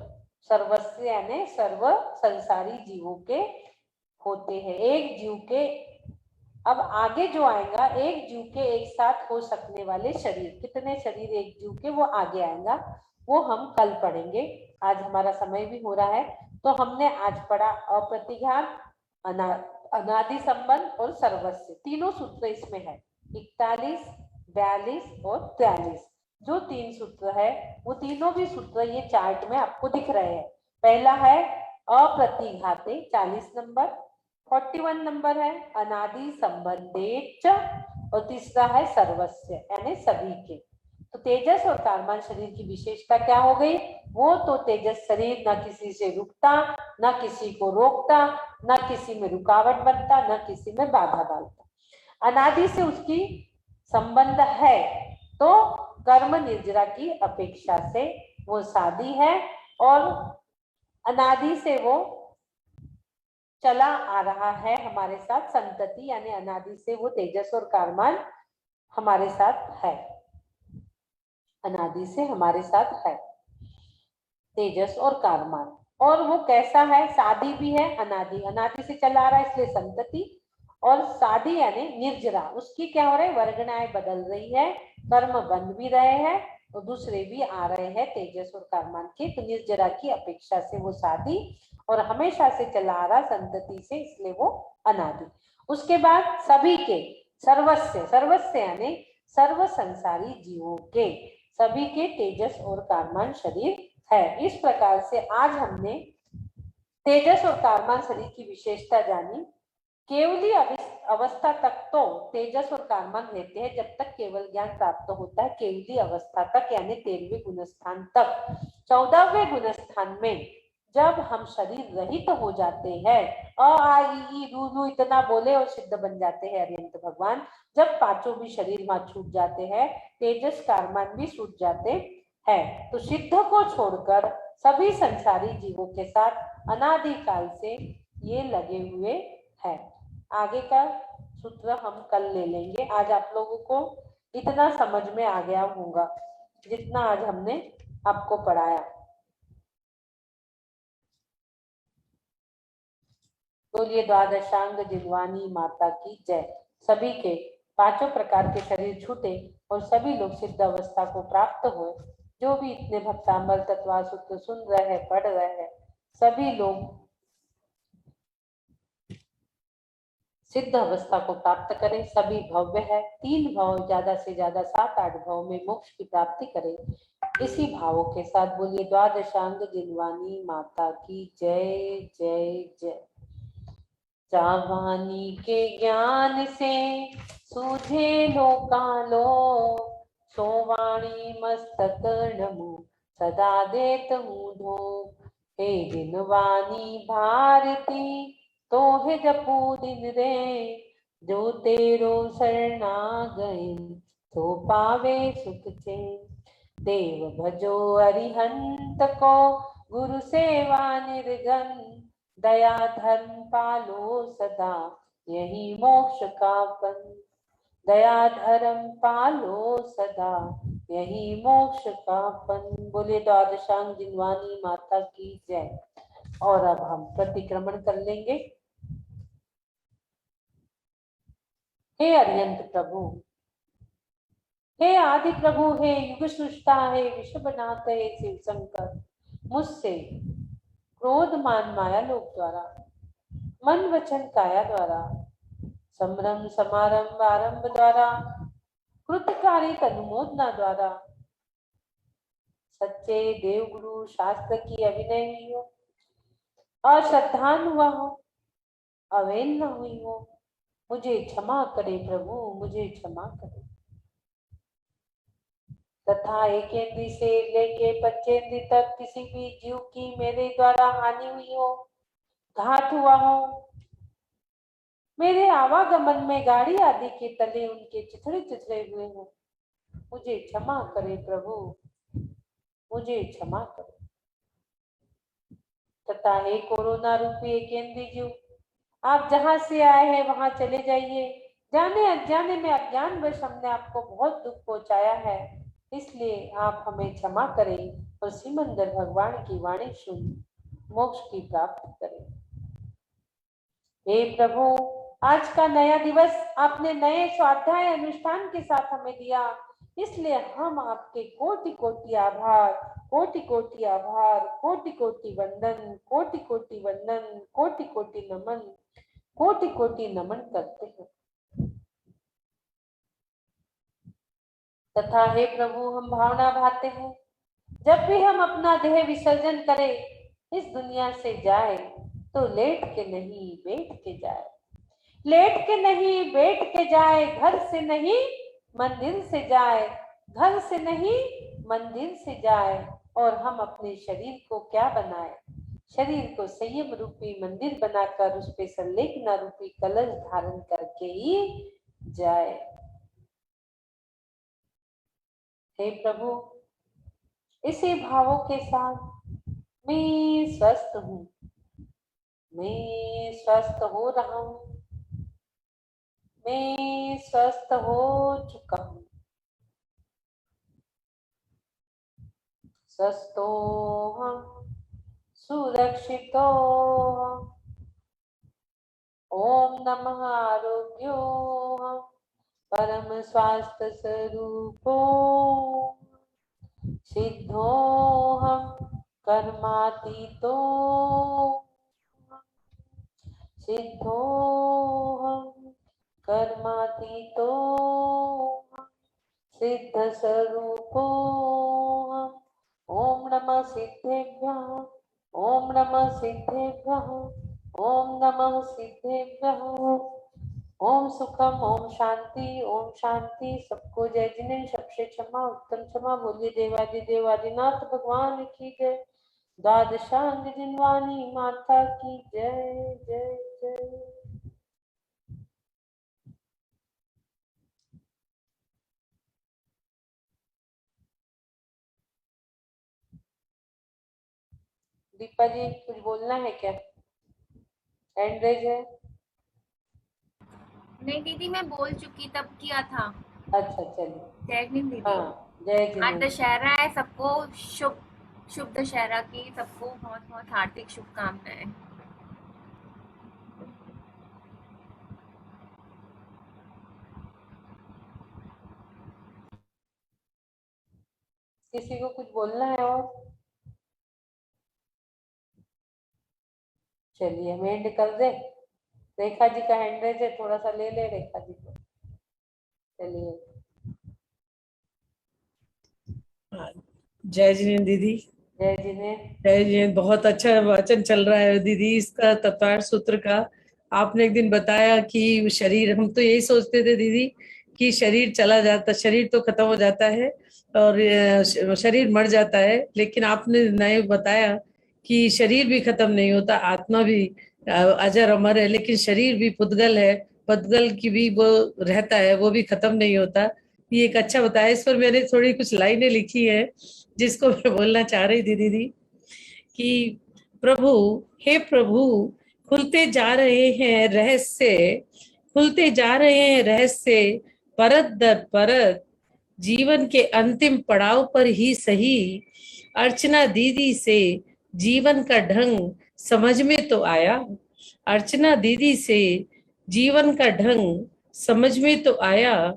सर्वस्य यानी सर्व संसारी जीवों के होते हैं। एक जीव के, अब आगे जो आएगा एक जीव के एक साथ हो सकने वाले शरीर, कितने शरीर एक जीव के, वो आगे आएगा, वो हम कल पढ़ेंगे। आज हमारा समय भी हो रहा है। तो हमने आज पढ़ा अप्रतिघात, अनादि संबंध और सर्वस्य, तीनों सूत्र इसमें है। 41, 42 और 43 जो 3 सूत्र है, वो तीनों भी सूत्र ये चार्ट में आपको दिख रहे हैं। पहला है अप्रतिघाते 40 नंबर, 41 नंबर है अनादि संबंधेच, और तीसरा है सर्वस्य यानी सभी के। तो तेजस और कालमान शरीर की विशेषता क्या हो गई? वो तो तेजस शरीर न किसी से रुकता, न किसी को रोकता, न किसी में रुकावट बनता, न किसी में बाधा डालता। अनादि से उसकी संबंध है, तो कर्म निर्जरा की अपेक्षा से वो सादी है, और अनादि से वो चला आ रहा है हमारे साथ, संतति यानी अनादि से वो तेजस और कालमान हमारे साथ है, अनादि से हमारे साथ है तेजस और कालमान। और वो कैसा है? सादी भी है, अनादि, अनादि से चला आ रहा है इसलिए संतति, और सादी यानी निर्जरा, उसकी क्या हो रहा है? वर्गणाएं बदल रही है, कर्म बन भी रहे हैं और दूसरे भी आ रहे हैं तेजस और कालमान के। तो निर्जरा की अपेक्षा से वो सादी, और हमेशा से चला आ रहा संतति से, इसलिए वो अनादि। उसके बाद सभी के, सर्वस्य, सर्वस्य यानी सर्व संसारी जीवों के, सभी के तेजस और कालमान शरीर है। इस प्रकार से आज हमने तेजस और कालमान शरीर की विशेषता जानी। केवली अवस्था तक तो तेजस और कालमान रहते हैं, जब तक केवल ज्ञान प्राप्त होता है। केवली अवस्था तक यानी 13वें गुणस्थान तक। 14वें गुणस्थान में जब हम शरीर रहित हो जाते हैं, अ आ इ रू इतना बोले और सिद्ध बन जाते हैं अरिहंत भगवान, जब पांचों भी शरीर वहां छूट जाते हैं, तेजस कालमान भी छूट जाते हैं, तो सिद्ध को छोड़कर सभी संसारी जीवों के साथ अनादिकाल से ये लगे हुए हैं। आगे का सूत्र हम कल ले लेंगे। आज आप लोगों को इतना समझ में आ गया होगा जितना आज हमने आपको पढ़ाया। बोलिए द्वादशांग जिनवानी माता की जय। सभी के पांचों प्रकार के शरीर छूटे और सभी लोग सिद्ध अवस्था को प्राप्त हुए। जो भी इतने भक्तांबर तत्वा सूत्र सुन रहे हैं, पढ़ रहे हैं, सभी लोग सिद्ध अवस्था को प्राप्त करें। सभी भव्य है, 3 भाव, ज्यादा से ज्यादा 7-8 भाव में मोक्ष की प्राप्ति करें। इसी भावों के साथ बोलिए द्वादशांग जिनवानी माता की जय जय जय। जावानी के ज्ञान से सूझे लोकालो, सोवाणी मस्तक नमो सदा देत हूँ धो। हे जिनवानी भारती तो है जपू दिन रे, जो तेरो शरणा गए तो पावे सुख चैन। देव भजो अरिहंत को गुरु सेवा निर्गन। दया धर्म पालो सदा यही मोक्ष का पन। दया धर्म पालो सदा यही मोक्ष का पन। बोले द्वादशांग जिनवानी माता की जय। और अब हम प्रतिक्रमण कर लेंगे। हे अरिहंत प्रभु, हे आदि प्रभु, हे युग सृष्टा, हे विश्व बनाते, हे शिव शंकर, मुझसे क्रोध मान माया लोक द्वारा, मन वचन काया द्वारा, संभ्रम समारंभ आरंभ द्वारा, कृतकारी तनुमोदना द्वारा, सच्चे देव गुरु शास्त्र की अभिनय हुई हो, अश्रद्धान हुआ हो, अवेन न हुई हो, मुझे क्षमा करे प्रभु, मुझे क्षमा करे। तथा एकेंद्री से लेके पंचेंद्री तक किसी भी जीव की मेरे द्वारा हानि हुई हो, घात हुआ हो, मेरे आवागमन में गाड़ी आदि के तले उनके चिथड़े चिथड़े हुए हो, मुझे क्षमा करे प्रभु, मुझे क्षमा करे। तथा हे कोरोना रूपी एकेंद्री जीव, आप जहां से आए हैं वहां चले जाइए। जाने अनजाने में अज्ञानवश हमने आपको बहुत दुख पहुंचाया है, इसलिए आप हमें क्षमा करें और सिमंदर भगवान की वाणी सुन मोक्ष की प्राप्ति करें। हे प्रभु, आज का नया दिवस आपने नए स्वाध्याय अनुष्ठान के साथ हमें दिया, इसलिए हम आपके कोटि कोटि आभार, कोटि कोटि आभार, कोटि कोटि वंदन, कोटि कोटि वंदन, कोटि कोटि नमन, कोटि कोटि नमन करते हैं। तथा हे प्रभु, हम भावना भाते हैं जब भी हम अपना देह विसर्जन करें, इस दुनिया से जाए तो लेट के नहीं बैठ के जाए, लेट के नहीं बैठ के जाए, घर से नहीं मंदिर से जाए, घर से नहीं मंदिर से जाए। और हम अपने शरीर को क्या बनाए, शरीर को संयम रूपी मंदिर बनाकर उस पे संलेखना रूपी कलश धारण करके ही जाए। हे प्रभु, इसी भावों के साथ मैं स्वस्थ हूँ, मैं स्वस्थ हो रहा हूँ, मैं स्वस्थ हो चुका हूँ। स्वस्थो हम सुरक्षितो हम। ओम नमः आरोग्यो हम परम स्वास्थ्य स्वरूपो। सिद्धो हम कर्मातीतो, सिद्धो हम कर्मातीतो, सिद्ध स्वरूपो हम। ओम नमः सिद्धेभ्यः, ओम नमः सिद्धेभ्यः, ओम नमः सिद्धेभ्यः। ओम सुखम, ओम शांति, ओम शांति। सबको जय जिने सबसे क्षमा, उत्तम क्षमा। बोलिए देवादिदेव आदिनाथ भगवान की जय। द्वादशांग जिनवानी माता की जय जय जय। दीपा जी, कुछ बोलना है क्या? हैंड रेज है। नहीं दीदी, मैं बोल चुकी, तब किया था। अच्छा चलिए। जय हिंद दीदी। हाँ जय आज जिने। दशहरा है, सबको शुभ शुभ दशहरा की सबको बहुत बहुत हार्दिक शुभकामनाएं। किसी को कुछ बोलना है और? चलिए हम एंड कर दे। रेखा जी का हैंड रेज है, थोड़ा सा ले ले रेखा जी को। चलिए। जय जिनेन्द्र दीदी। जय जिने। जय जिनेन्द्र। बहुत अच्छा वाचन चल रहा है दीदी इसका तत्वार्थ सूत्र का। आपने एक दिन बताया कि शरीर, हम तो यही सोचते थे दीदी कि शरीर चला जाता, शरीर तो खत्म हो जाता है और शरीर मर जाता है, लेकिन आपने नए बताया कि शरीर भी खत्म नहीं होता, आत्मा भी अजर अमर है, लेकिन शरीर भी पुद्गल है, पतगल की भी वो रहता है, वो भी खत्म नहीं होता। ये एक अच्छा बताया। इस पर मैंने थोड़ी कुछ लाइनें लिखी है जिसको मैं बोलना चाह रही थी दीदी कि प्रभु, हे प्रभु, खुलते जा रहे हैं रहस्य, खुलते जा रहे हैं रहस्य, परत दर परत, जीवन के अंतिम पड़ाव पर ही सही, अर्चना दीदी से जीवन का ढंग समझ में तो आया, अर्चना दीदी से जीवन का ढंग समझ में तो आया,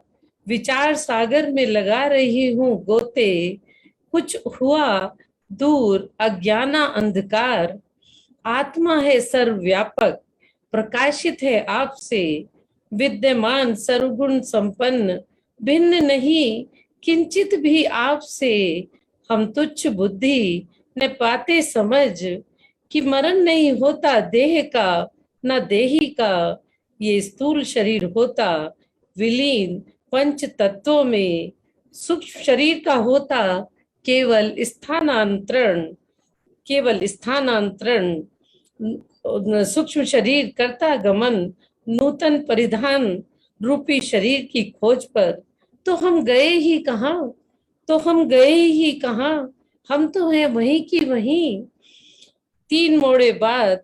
विचार सागर में लगा रही हूँ गोते, कुछ हुआ दूर अज्ञाना अंधकार, आत्मा है सर्वव्यापक, प्रकाशित है आपसे, विद्यमान सर्वगुण संपन्न, भिन्न नहीं किंचित भी आपसे, हम तुच्छ बुद्धि न पाते समझ कि मरण नहीं होता देह का न देही का, ये स्थूल शरीर होता विलीन पंच तत्वों में, सूक्ष्म शरीर का होता केवल स्थानांतरण, केवल स्थानांतरण, सूक्ष्म शरीर करता गमन नूतन परिधान रूपी शरीर की खोज पर, तो हम गए ही कहाँ, तो हम गए ही कहाँ, हम तो हैं वहीं की वहीं, तीन मोड़े बाद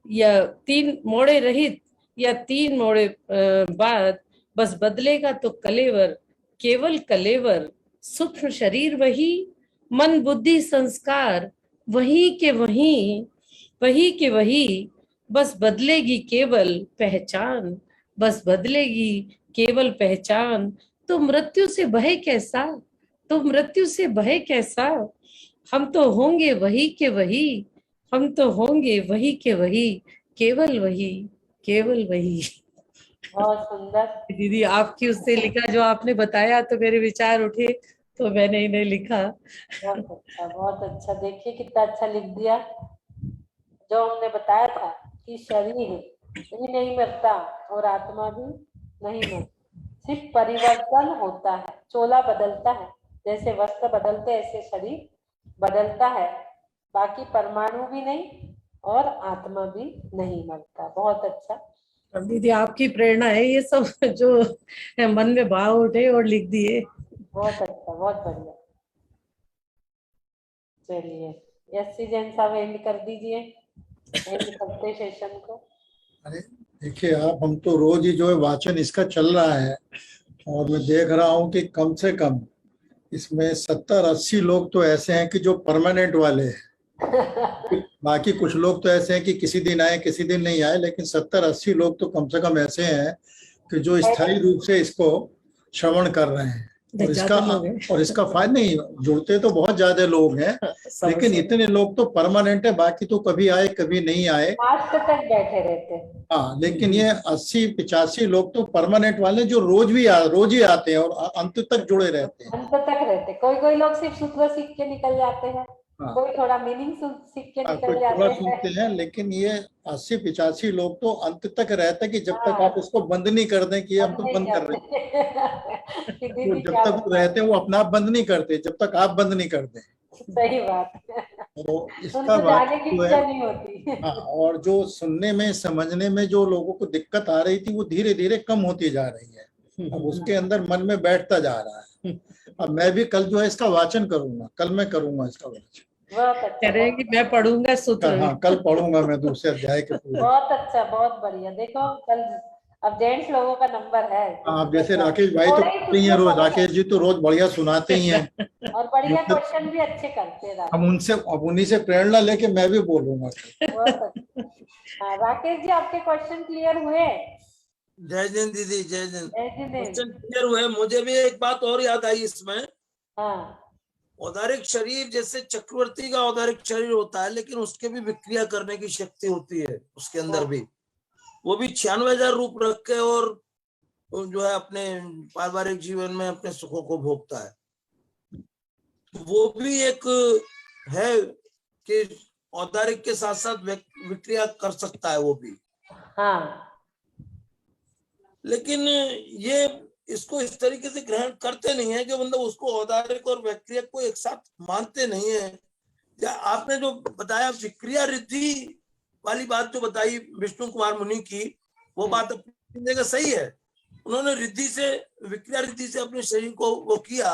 या तीन मोड़े रहित या तीन मोड़े बाद, बस बदलेगा तो कलेवर, केवल कलेवर, सूक्ष्म शरीर वही, मन बुद्धि संस्कार वही के वही, वही के वही, बस बदलेगी केवल पहचान, बस बदलेगी केवल पहचान, तो मृत्यु से भय कैसा, तो मृत्यु से भय कैसा, हम तो होंगे वही के वही, हम तो होंगे वही के वही, केवल वही, केवल वही। बहुत सुंदर दीदी आपकी उससे लिखा जो आपने बताया तो मेरे विचार उठे तो मैंने इन्हें लिखा। बहुत अच्छा, बहुत अच्छा। देखिए कितना अच्छा लिख दिया। जो हमने बताया था कि शरीर भी नहीं मरता और आत्मा भी नहीं मरती, सिर्फ परिवर्तन होता है, चोला बदलता है, जैसे वस्त्र बदलते ऐसे शरीर बदलता है, बाकी परमाणु भी नहीं और आत्मा भी नहीं मरता। बहुत अच्छा। अब दीदी आपकी प्रेरणा है ये सब जो मन में भाव उठे और लिख दिए। बहुत अच्छा, बहुत बढ़िया। चलिए यस जैन साहब एंड कर दीजिए, एंड करते सेशन को। अरे देखिए आप, हम तो रोज ही जो है वाचन इसका चल रहा है और मैं देख रहा हूँ कि कम से कम इसमें 70-80 लोग तो ऐसे हैं कि जो परमानेंट वाले हैं। बाकी कुछ लोग तो ऐसे हैं कि किसी दिन आए किसी दिन नहीं आए, लेकिन 70-80 लोग तो कम से कम ऐसे हैं कि जो स्थायी रूप से इसको श्रवण कर रहे हैं। और इसका फायदा नहीं, जुड़ते तो बहुत ज्यादा लोग हैं लेकिन इतने लोग तो परमानेंट है, बाकी तो कभी आए कभी नहीं आए, आज तक बैठे रहते हैं। हाँ। लेकिन ये 80-85 लोग तो परमानेंट वाले जो रोज ही आते हैं और अंत तक जुड़े रहते हैं। अंत तक रहते। कोई लोग सिर्फ सूत्र सीख के निकल जाते हैं, हाँ। कोई थोड़ा मीनिंग सीख के निकल कोई जाते थोड़ा हैं। सुनते हैं, लेकिन ये 80-85 लोग तो अंत तक रहते हैं कि जब तक हाँ। आप इसको बंद नहीं कर दें कि हम तो बंद कर रहे हैं। कि तो दीदी जब क्या तक वो रहते हैं वो अपना आप बंद नहीं करते जब तक आप बंद नहीं करते। सही बात है। तो इसका उनको बात जाने की जो इच्छा है, नहीं होती। हाँ, और जो सुनने में समझने में जो लोगों को दिक्कत आ रही थी वो धीरे धीरे कम होती जा रही है। अब उसके अंदर मन में बैठता जा रहा है। अब मैं भी कल जो है इसका वाचन करूंगा, कल मैं करूंगा इसका वाचन। बहुत अच्छा, कह रहे हैं कि मैं पढ़ूंगा सूत्र। हाँ, कल पढ़ूंगा मैं दूसरे अध्याय के पूरे। बहुत अच्छा, बहुत बढ़िया। देखो कल अब जेंट्स लोगों का नंबर है। हाँ, जैसे राकेश भाई तो करते ही हैं रोज, राकेश जी तो रोज बढ़िया सुनाते ही हैं और बढ़िया क्वेश्चन भी अच्छे करते हैं। हम उन्हीं से प्रेरणा लेके मैं भी बोलूंगा। हाँ, राकेश जी आपके क्वेश्चन क्लियर हुए? जय जैन दीदी, जय जैन। जय जिनेंद्र। क्वेश्चन क्लियर हुए। मुझे भी एक बात और याद आई इसमें। हाँ, औदारिक शरीर जैसे चक्रवर्ती का औदारिक शरीर होता है, लेकिन उसके भी विक्रिया करने की शक्ति होती है उसके अंदर भी। वो भी 96,000 रूप रख के और जो है अपने पारिवारिक जीवन में अपने सुखों को भोगता है। वो भी एक है कि औदारिक के साथ साथ विक्रिया कर सकता है वो भी। हाँ, लेकिन ये इसको इस तरीके से ग्रहण करते नहीं है कि मतलब उसको औदारिक और विक्रिया को एक साथ मानते नहीं है। या आपने जो बताया विक्रिया रिद्धि वाली बात जो बताई विष्णु कुमार मुनि की, वो बात तीन जगह सही है। उन्होंने रिद्धि से, विक्रिया रिद्धि से अपने शरीर को वो किया,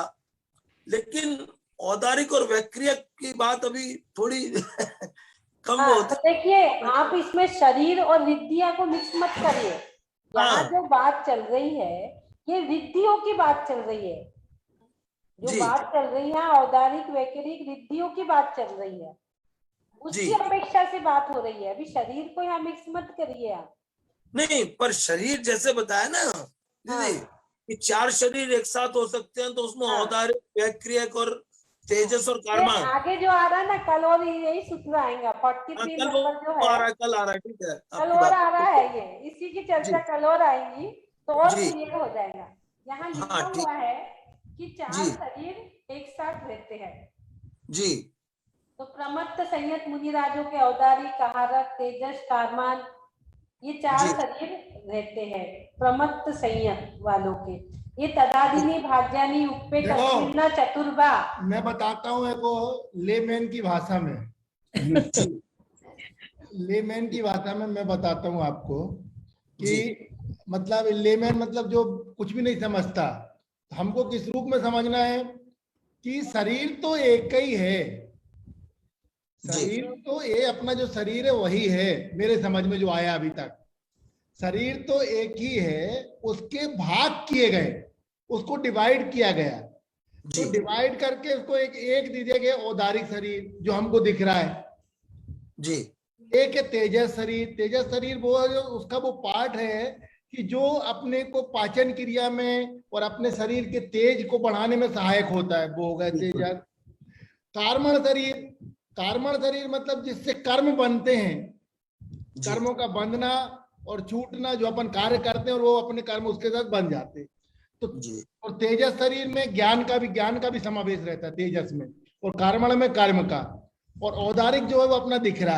लेकिन औदारिक और वैक्रिया की बात अभी थोड़ी कम हाँ, होती तो देखिए आप इसमें शरीर और रिद्धियां को मिक्स मत करिए। यहाँ हाँ। जो बात चल रही है ये रिद्धियों की बात चल रही है। जो जी। बात चल रही है औदारिक वैकरिक रिद्धियों की बात चल रही है, उसकी जी। अपेक्षा से बात हो रही है। अभी शरीर को यहाँ मिक्स मत करिए आप। नहीं, पर शरीर जैसे बताया ना दीदी कि 4 शरीर एक साथ हो सकते हैं, तो उसमें हाँ। औदारिक, वैक्रियक और तेजस और ये कर्मा। आगे जो आ रहा है ना कल और यही सूत्र आएगा 43 कल नंबर जो आ है, रहा है, कल आ रहा है, ठीक है, कल आपकी और बात। आ रहा है। ये इसी की चर्चा जी। कल और आएगी तो और जी। क्लियर हो जाएगा। यहाँ लिखा हाँ, ठीक। हुआ है कि 4 जी। शरीर एक साथ रहते हैं। जी। तो प्रमत्त संयत मुनिराजों के औदारिक, आहारक, तेजस, कारमान, ये 4 जी। शरीर रहते हैं प्रमत्त संयत वालों के। ये तदादिनी भाग्यानी उपे देखो। कस्मिन्ना चतुर्भा। मैं बताता हूँ एक लेमैन की भाषा में लेमैन की भाषा में मैं बताता हूँ आपको कि मतलब लेमैन मतलब जो कुछ भी नहीं समझता, हमको किस रूप में समझना है कि शरीर तो एक ही है। शरीर तो ये अपना जो शरीर है वही है। मेरे समझ में जो आया अभी तक, शरीर तो एक ही है, उसके भाग किए गए, उसको डिवाइड किया गया। तो डिवाइड करके उसको एक दिए गए औदारिक शरीर जो हमको दिख रहा है। जी। एक है तेजस शरीर। तेजस शरीर वो जो उसका वो पार्ट है कि जो अपने को पाचन क्रिया में और अपने शरीर के तेज को बढ़ाने में सहायक होता है, वो होगा तेजस। कार्मण शरीर, कार्मण शरीर मतलब जिससे कर्म बनते हैं, कर्मों का बंधना और छूटना, जो अपन कार्य करते हैं और वो अपने कर्म उसके साथ बन जाते हैं। तो और तेजस शरीर में ज्ञान का भी समावेश रहता है तेजस में, और कार्मण में कर्म का, और औदारिक जो है वो अपना दिख रहा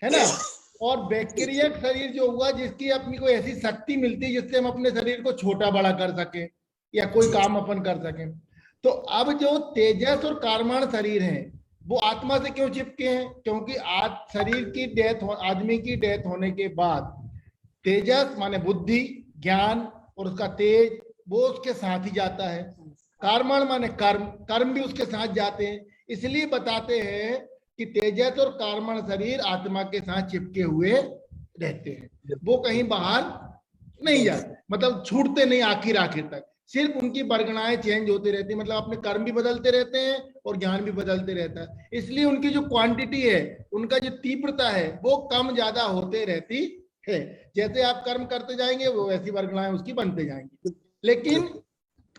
है ना। और वैक्रियक शरीर जो हुआ जिसकी अपनी कोई ऐसी शक्ति मिलती है जिससे हम अपने शरीर को छोटा बड़ा कर सके या कोई काम अपन कर सके। तो अब जो तेजस और कार्मण शरीर हैं वो आत्मा से क्यों चिपके हैं? क्योंकि आज शरीर की डेथ, आदमी की डेथ होने के बाद तेजस माने बुद्धि, ज्ञान और उसका तेज वो उसके साथ ही जाता है। कार्मण माने कर्म, कर्म भी उसके साथ जाते हैं। इसलिए बताते हैं कि तेजस और कार्मण शरीर आत्मा के साथ चिपके हुए रहते हैं, वो कहीं बाहर नहीं जाते, मतलब छूटते नहीं आखिर तक। सिर्फ उनकी वर्गणाएं चेंज होती रहती है, मतलब अपने कर्म भी बदलते रहते हैं और ज्ञान भी बदलते रहता है। इसलिए उनकी जो क्वांटिटी है, उनका जो तीव्रता है वो कम ज्यादा होते रहती है। जैसे आप कर्म करते जाएंगे वो वैसी वर्गणाएं उसकी बनते जाएंगी। लेकिन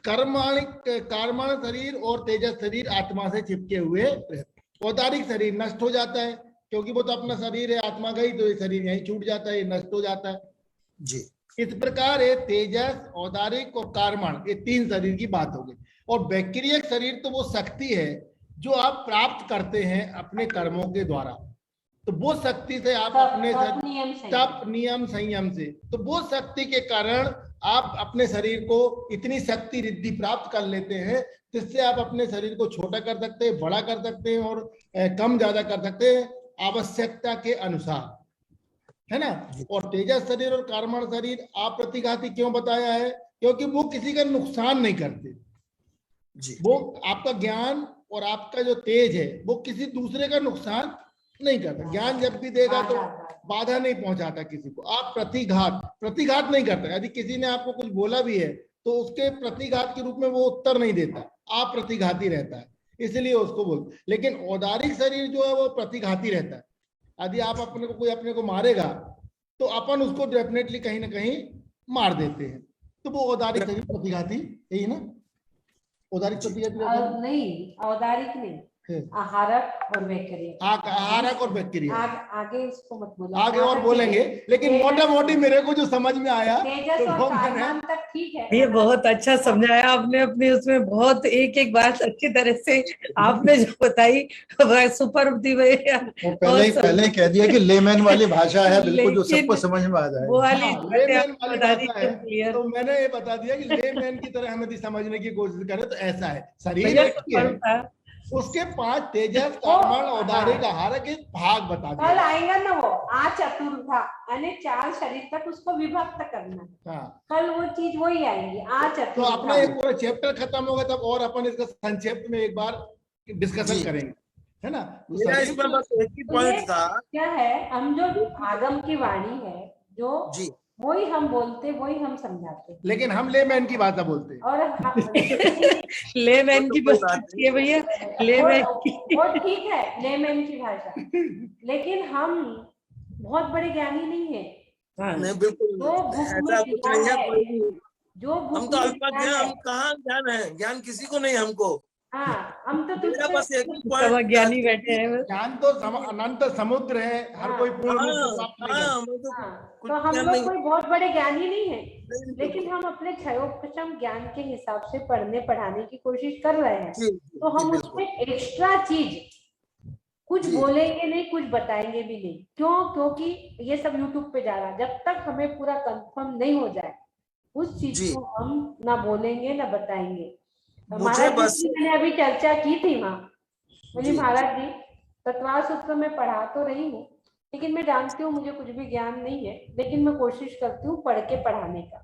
कार्मण शरीर और तेजस शरीर आत्मा से चिपके हुए रहते। औदारिक शरीर नष्ट हो जाता है क्योंकि वो तो अपना शरीर है, आत्मा गई तो ये शरीर यहीं छूट जाता है, नष्ट हो जाता है जी। इस प्रकार है तेजस, औदारिक और कार्मण, ये 3 शरीर की बात हो गई। और वैक्रियक शरीर तो वो शक्ति है जो आप प्राप्त करते हैं अपने कर्मों के द्वारा। तो वो शक्ति से आप अपने तप, नियम, संयम से, तो वो शक्ति के कारण आप अपने शरीर को इतनी शक्ति रिद्धि प्राप्त कर लेते हैं जिससे आप अपने शरीर को छोटा कर सकते हैं, बड़ा कर सकते हैं और कम ज्यादा कर सकते हैं आवश्यकता के अनुसार, है ना। और तेजस शरीर और कार्मण शरीर आप प्रतिघाती क्यों बताया है? क्योंकि वो किसी का नुकसान नहीं करते जी। वो आपका ज्ञान और आपका जो तेज है वो किसी दूसरे का नुकसान नहीं करता। ज्ञान जब भी देगा तो बाधा नहीं पहुंचाता किसी को। आप प्रतिघात नहीं करते। यदि किसी ने आपको कुछ बोला भी है तो उसके प्रतिघात के रूप में वो उत्तर नहीं देता, आप प्रतिघाती रहता है, इसलिए उसको बोल। लेकिन औदारिक शरीर जो है वो प्रतिघाती रहता है। यदि आप कोई अपने को मारेगा तो अपन उसको डेफिनेटली कहीं ना कहीं मार देते हैं। तो वो औदारिक शरीर प्रतिघाती यही ना, औदारिक प्रतिघाती नहीं, औदारिक नहीं, आहारक और वैक्रियक। आहारक और वैक्रियक आगे इसको मत बोलो, आगे और बोलेंगे, लेकिन मोटा मोटी मेरे को जो समझ में आया तेजस और कार्मण तक ठीक है। ये बहुत अच्छा समझाया आपने अपने उसमें, बहुत एक एक बात अच्छी तरह से आपने जो बताई सुपर थी। पहले कह दिया कि लेमैन वाली भाषा है, बिल्कुल जो सबको समझ में आ जाए। वो वाली भाषा है, तो मैंने ये बता दिया कि लेमैन की तरह हम यदि समझने की कोशिश करें तो ऐसा है। शरीर उसके 5 तेजस, कर्मण, औदारिक, आहार के भाग बता कल दिए। आएगा ना वो आ चतुर्धा यानी 4 शरीर तक उसको विभक्त करना है। हाँ, कल वो चीज वही आएगी आ तो चतुर्धा। अपना एक पूरा चैप्टर खत्म होगा तब और अपन इसका संक्षेप में एक बार डिस्कशन जी। करेंगे, है ना? तो मेरा शरीर इसमें बस एक ही तो पॉइंट ये था। क्या है, हम जो आगम की वाणी है जो जी। वही हम बोलते वही हम समझाते लेकिन हम लेमैन की भाषा बोलते हैं। और लेमैन की कोई बात बात की है भैया, लेमैन की। वो ठीक है लेमैन की भाषा, लेकिन हम बहुत बड़े ज्ञानी नहीं है। हाँ, नहीं बिल्कुल जो बुक ऐसा में कुछ लिखा नहीं है है, कोई भी। जो हम बुक तो में अल्पज्ञ लिखा हैं, है, हम कहाँ ज्ञान है, ज्ञान किसी को नहीं हमको। हाँ हम तो मेरा तुझसे बस एक ही सब पॉइंट था ज्ञानी बैठे हैं बस। ज्ञान तो अनंत समुद्र है, हर हाँ। कोई पूर्ण रूप से हाँ प्राप्त नहीं कर। हाँ, मैं तो हाँ, कुछ तो हम ज्ञान लोग नहीं। कोई बहुत बड़े ज्ञानी नहीं है, नहीं, लेकिन बिल्कुल। हम अपने क्षयोपशम ज्ञान के हिसाब से पढ़ने पढ़ाने की कोशिश कर रहे हैं। जी जी तो हम जी, बिल्कुल। उसमें एक्स्ट्रा चीज कुछ जी। बोलेंगे नहीं, कुछ बताएंगे भी नहीं। क्यों? क्योंकि ये सब यूट्यूब पे जा रहा है, जब तक हमें पूरा कंफर्म नहीं हो जाए उस चीज जी। को हम ना बोलेंगे ना बताएंगे। मुझे महाराज बस जी की मैंने अभी चर्चा की थी वहां, बोली जी महाराज जी तत्वार सूत्र में पढ़ा तो रही हूँ, लेकिन मैं जानती हूँ मुझे कुछ भी ज्ञान नहीं है, लेकिन मैं कोशिश करती हूँ पढ़ के पढ़ाने का।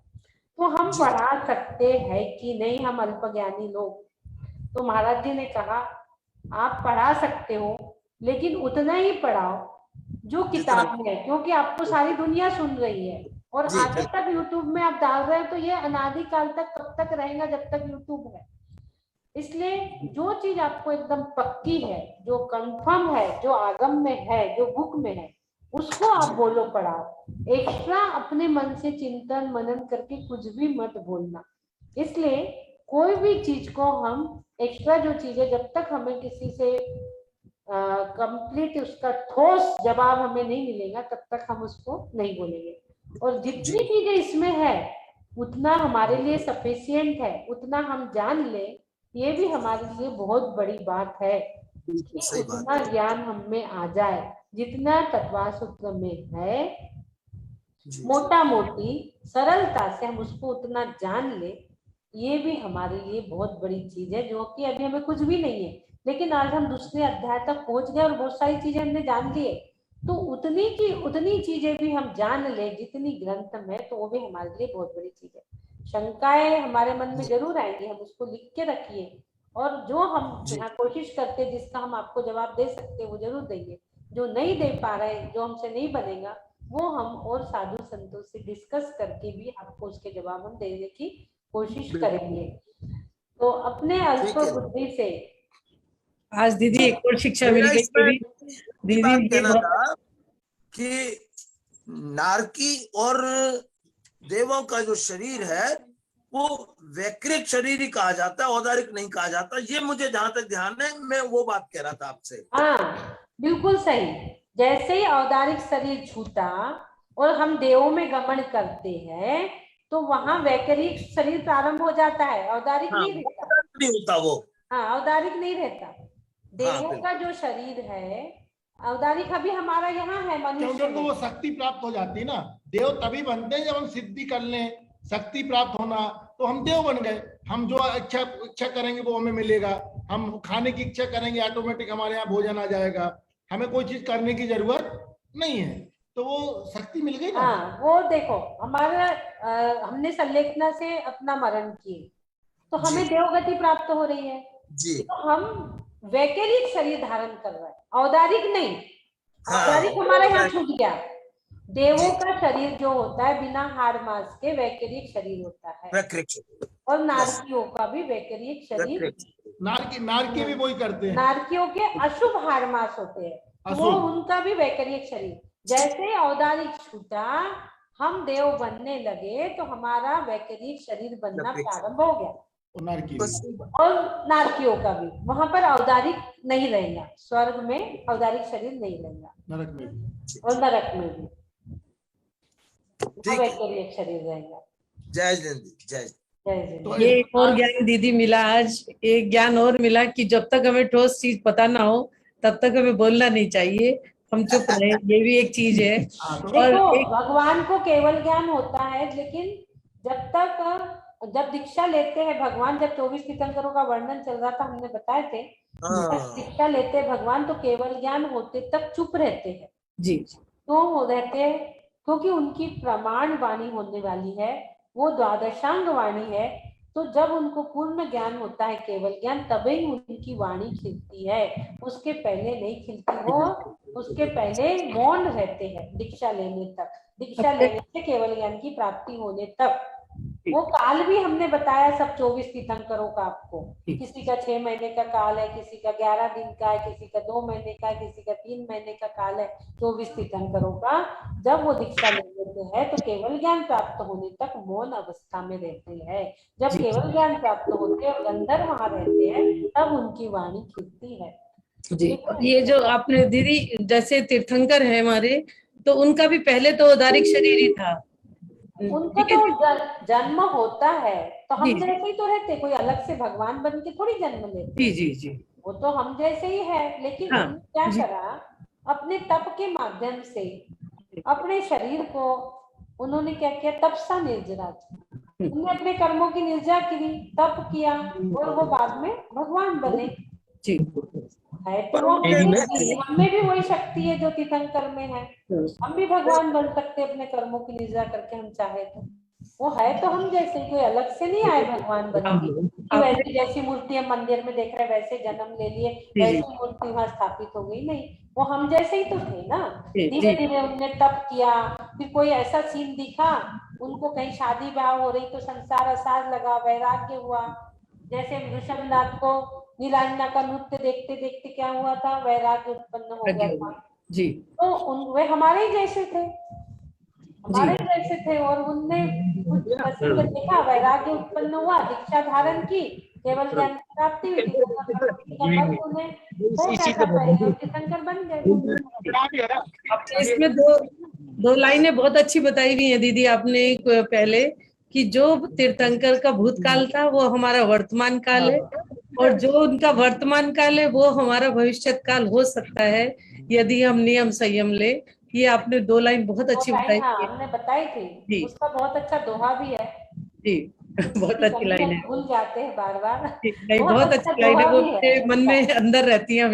तो हम जी। पढ़ा सकते हैं कि नहीं हम अल्पज्ञानी लोग? तो महाराज जी ने कहा आप पढ़ा सकते हो, लेकिन उतना ही पढ़ाओ जो किताब में है, क्योंकि आपको सारी दुनिया सुन रही है और जी, आगे तक यूट्यूब में आप डाल रहे हो, तो ये अनादिकाल तक कब तक रहेगा? जब तक यूट्यूब है। इसलिए जो चीज आपको एकदम पक्की है, जो कंफर्म है, जो आगम में है, जो बुक में है, उसको आप बोलो पढ़ाओ। एक्स्ट्रा अपने मन से चिंतन मनन करके कुछ भी मत बोलना। इसलिए कोई भी चीज को हम एक्स्ट्रा जो चीज है, जब तक हमें किसी से कंप्लीट उसका ठोस जवाब हमें नहीं मिलेगा तब तक हम उसको नहीं बोलेंगे। और जितनी चीजें इसमें है उतना हमारे लिए सफिशिएंट है, उतना हम जान ले, ये भी हमारे लिए बहुत बड़ी बात है कि सही बात उतना ज्ञान हम में आ जाए जितना तत्वार सूत्र में है। जी। मोटा मोटी सरलता से हम उसको उतना जान ले, ये भी हमारे लिए बहुत बड़ी चीज है, जो कि अभी हमें कुछ भी नहीं है, लेकिन आज हम दूसरे अध्याय तक पहुंच गए और बहुत सारी चीजें हमने जान ली है। तो उतनी चीजें भी हम जान ले जितनी ग्रंथ में, तो वो भी हमारे लिए बहुत बड़ी चीज है। शंकाएं हमारे मन में जरूर आएंगी, हम उसको लिख के रखिए, और जो हम यहाँ कोशिश करते हैं जिसका हम आपको जवाब दे सकते हैं वो जरूर देंगे। जो नहीं दे पा रहे, जो हमसे नहीं बनेगा, वो हम और साधु संतों से डिस्कस करके भी आपको उसके जवाब हम देने की कोशिश करेंगे। तो अपने अल्प बुद्धि से आज दीदी एक और शिक्षा मिल मेरा गई इसमें मेरी एक दीदी। बात ये कहना बहुत था कि नारकी और देवों का जो शरीर है वो वैकृत शरीर ही कहा जाता है, औदारिक नहीं कहा जाता। ये मुझे जहां तक ध्यान है, मैं वो बात कह रहा था आपसे। हाँ बिल्कुल सही। जैसे ही औदारिक शरीर छूटा और हम देवों में गमन करते हैं, तो वहां वैकरिक शरीर प्रारंभ हो जाता है, औदारिक हाँ, नहीं रहता। नहीं होता वो। हाँ औदारिक नहीं रहता। देवों बिल्कुल। का जो शरीर है औदारिक अभी हमारा यहाँ है क्योंकि मनुष्य उनको में। वो शक्ति प्राप्त हो जाती है ना। देव तभी बनते हैं जब हम सिद्धि कर लें, शक्ति प्राप्त होना, तो हम देव बन गए। हम जो इच्छा करेंगे वो हमें मिलेगा। हम खाने की इच्छा करेंगे, ऑटोमेटिक हमारे यहाँ भोजन आ जाएगा। हमें कोई चीज करने की जरूरत नहीं है, तो वो शक्ति मिल गई ना। हाँ वो देखो हमारा हमने संलेखना से अपना मरण किए, तो हमें देवगति प्राप्त हो रही है। जी। तो हम वैकल्पिक शरीर धारण कर रहे हैं, औदारिक नहीं। औदारिक हमारा यहाँ छूट गया। देवों का शरीर जो होता है बिना हाड़ मांस के वैकल्पिक शरीर होता है, और नारकियों का भी वैकल्पिक शरीर। नारकी भी वही करते हैं। नारकियों के अशुभ हाड़ मांस होते हैं, तो वो उनका भी वैकल्पिक शरीर। जैसे औदारिक छूटा, हम देव बनने लगे, तो हमारा वैकल्पिक शरीर बनना प्रारंभ हो गया। और नारकियों का भी वहां पर औदारिक नहीं रहेगा, स्वर्ग में औदारिक शरीर नहीं रहेगा, नरक में भी और नरक में भी वैकल्पिक शरीर रहेगा। जय जय जय। तो ये एक और ज्ञान दीदी मिला आज, एक ज्ञान और मिला कि जब तक हमें ठोस चीज पता ना हो तब तक हमें बोलना नहीं चाहिए, हम चुप रहे। ये भी एक चीज है। देखो भगवान को केवल ज्ञान होता है, लेकिन जब तक जब दीक्षा लेते हैं भगवान, जब 24 तीर्थंकरों का वर्णन चल रहा था, हमने बताए थे, हाँ जब दीक्षा लेते हैं भगवान तो केवल ज्ञान होते तक चुप रहते हैं। जी क्यों रहते हैं? क्योंकि उनकी प्रमाण वाणी होने वाली है, वो द्वादशांग वाणी है। तो जब उनको पूर्ण ज्ञान होता है, केवल ज्ञान, तभी उनकी वाणी खिलती है, उसके पहले नहीं खिलती। वो उसके पहले मौन रहते हैं दीक्षा लेने तक, दीक्षा लेने से केवल ज्ञान की प्राप्ति होने तक। वो काल भी हमने बताया सब 24 तीर्थंकरों का आपको। किसी का 6 महीने का काल है, किसी का 11 दिन का है, किसी का 2 महीने का है, किसी का 3 महीने का काल है 24 तीर्थंकरों का। जब वो दीक्षा ले लेते हैं तो केवल ज्ञान प्राप्त होने तक मौन अवस्था में रहते हैं। जब केवल ज्ञान प्राप्त होते हैं और अंदर वहां रहते हैं, तब उनकी वाणी खिलती है। जी। ये जो आपने दीदी जैसे तीर्थंकर है हमारे, तो उनका भी पहले तो औदारिक शरीर ही था। उनका ठीक है तो जन्म होता है, तो हम जी, जी। जैसे ही तो रहते, कोई अलग से भगवान बन के थोड़ी जन्म लेते। जी जी जी। वो तो हम जैसे ही है, लेकिन हाँ, उन्होंने क्या जी। करा, अपने तप के माध्यम से अपने शरीर को उन्होंने क्या किया, तपसा निर्जरा। उन्होंने अपने कर्मों की निर्जरा की, तप किया, और वो बाद में भगवान बने। जी है तो पर वो उनके हम में भी वही शक्ति है जो तीर्थंकर में है। हम भी भगवान बन सकते अपने कर्मों की निर्जरा करके, हम चाहे तो। वो है तो हम जैसे, कोई अलग से नहीं आए भगवान बन के कि वैसी जैसी मूर्ति हम मंदिर में देख रहे हैं वैसे जन्म ले लिए, वैसी मूर्ति वहां स्थापित हो गई। नहीं, वो हम जैसे ही तो थे ना। धीरे धीरे उनने तप किया। फिर कोई ऐसा सीन दिखा उनको, कहीं शादी ब्याह हो रही तो संसार असार लगा, वैराग्य हुआ। जैसे ऋषभनाथ को नीलांजना का नृत्य देखते देखते क्या हुआ था, वैराग्य उत्पन्न हो गया था। जी तो वे हमारे ही जैसे थे, हमारे जैसे थे, और उनने कुछ प्रसंग देखा, वैराग्य उत्पन्न हुआ, दीक्षा धारण की, केवल ज्ञान की प्राप्ति हुई, तीर्थंकर बन गए। आपने इसमें दो लाइनें बहुत अच्छी बताई हुई हैं दीदी आपने पहले, कि जो तीर्थंकर का भूतकाल था वो हमारा वर्तमान काल है, और जो उनका वर्तमान काल है वो हमारा भविष्य काल हो सकता है यदि हम नियम संयम ले। ये आपने 2 लाइन बहुत अच्छी बताई। हाँ, हमने बताई थी, उसका बहुत अच्छा दोहा भी है जी। बहुत अच्छी लाइन है, भूल जाते हैं बार बार। नहीं बहुत अच्छी लाइन है, वो मेरे मन में अंदर रहती है।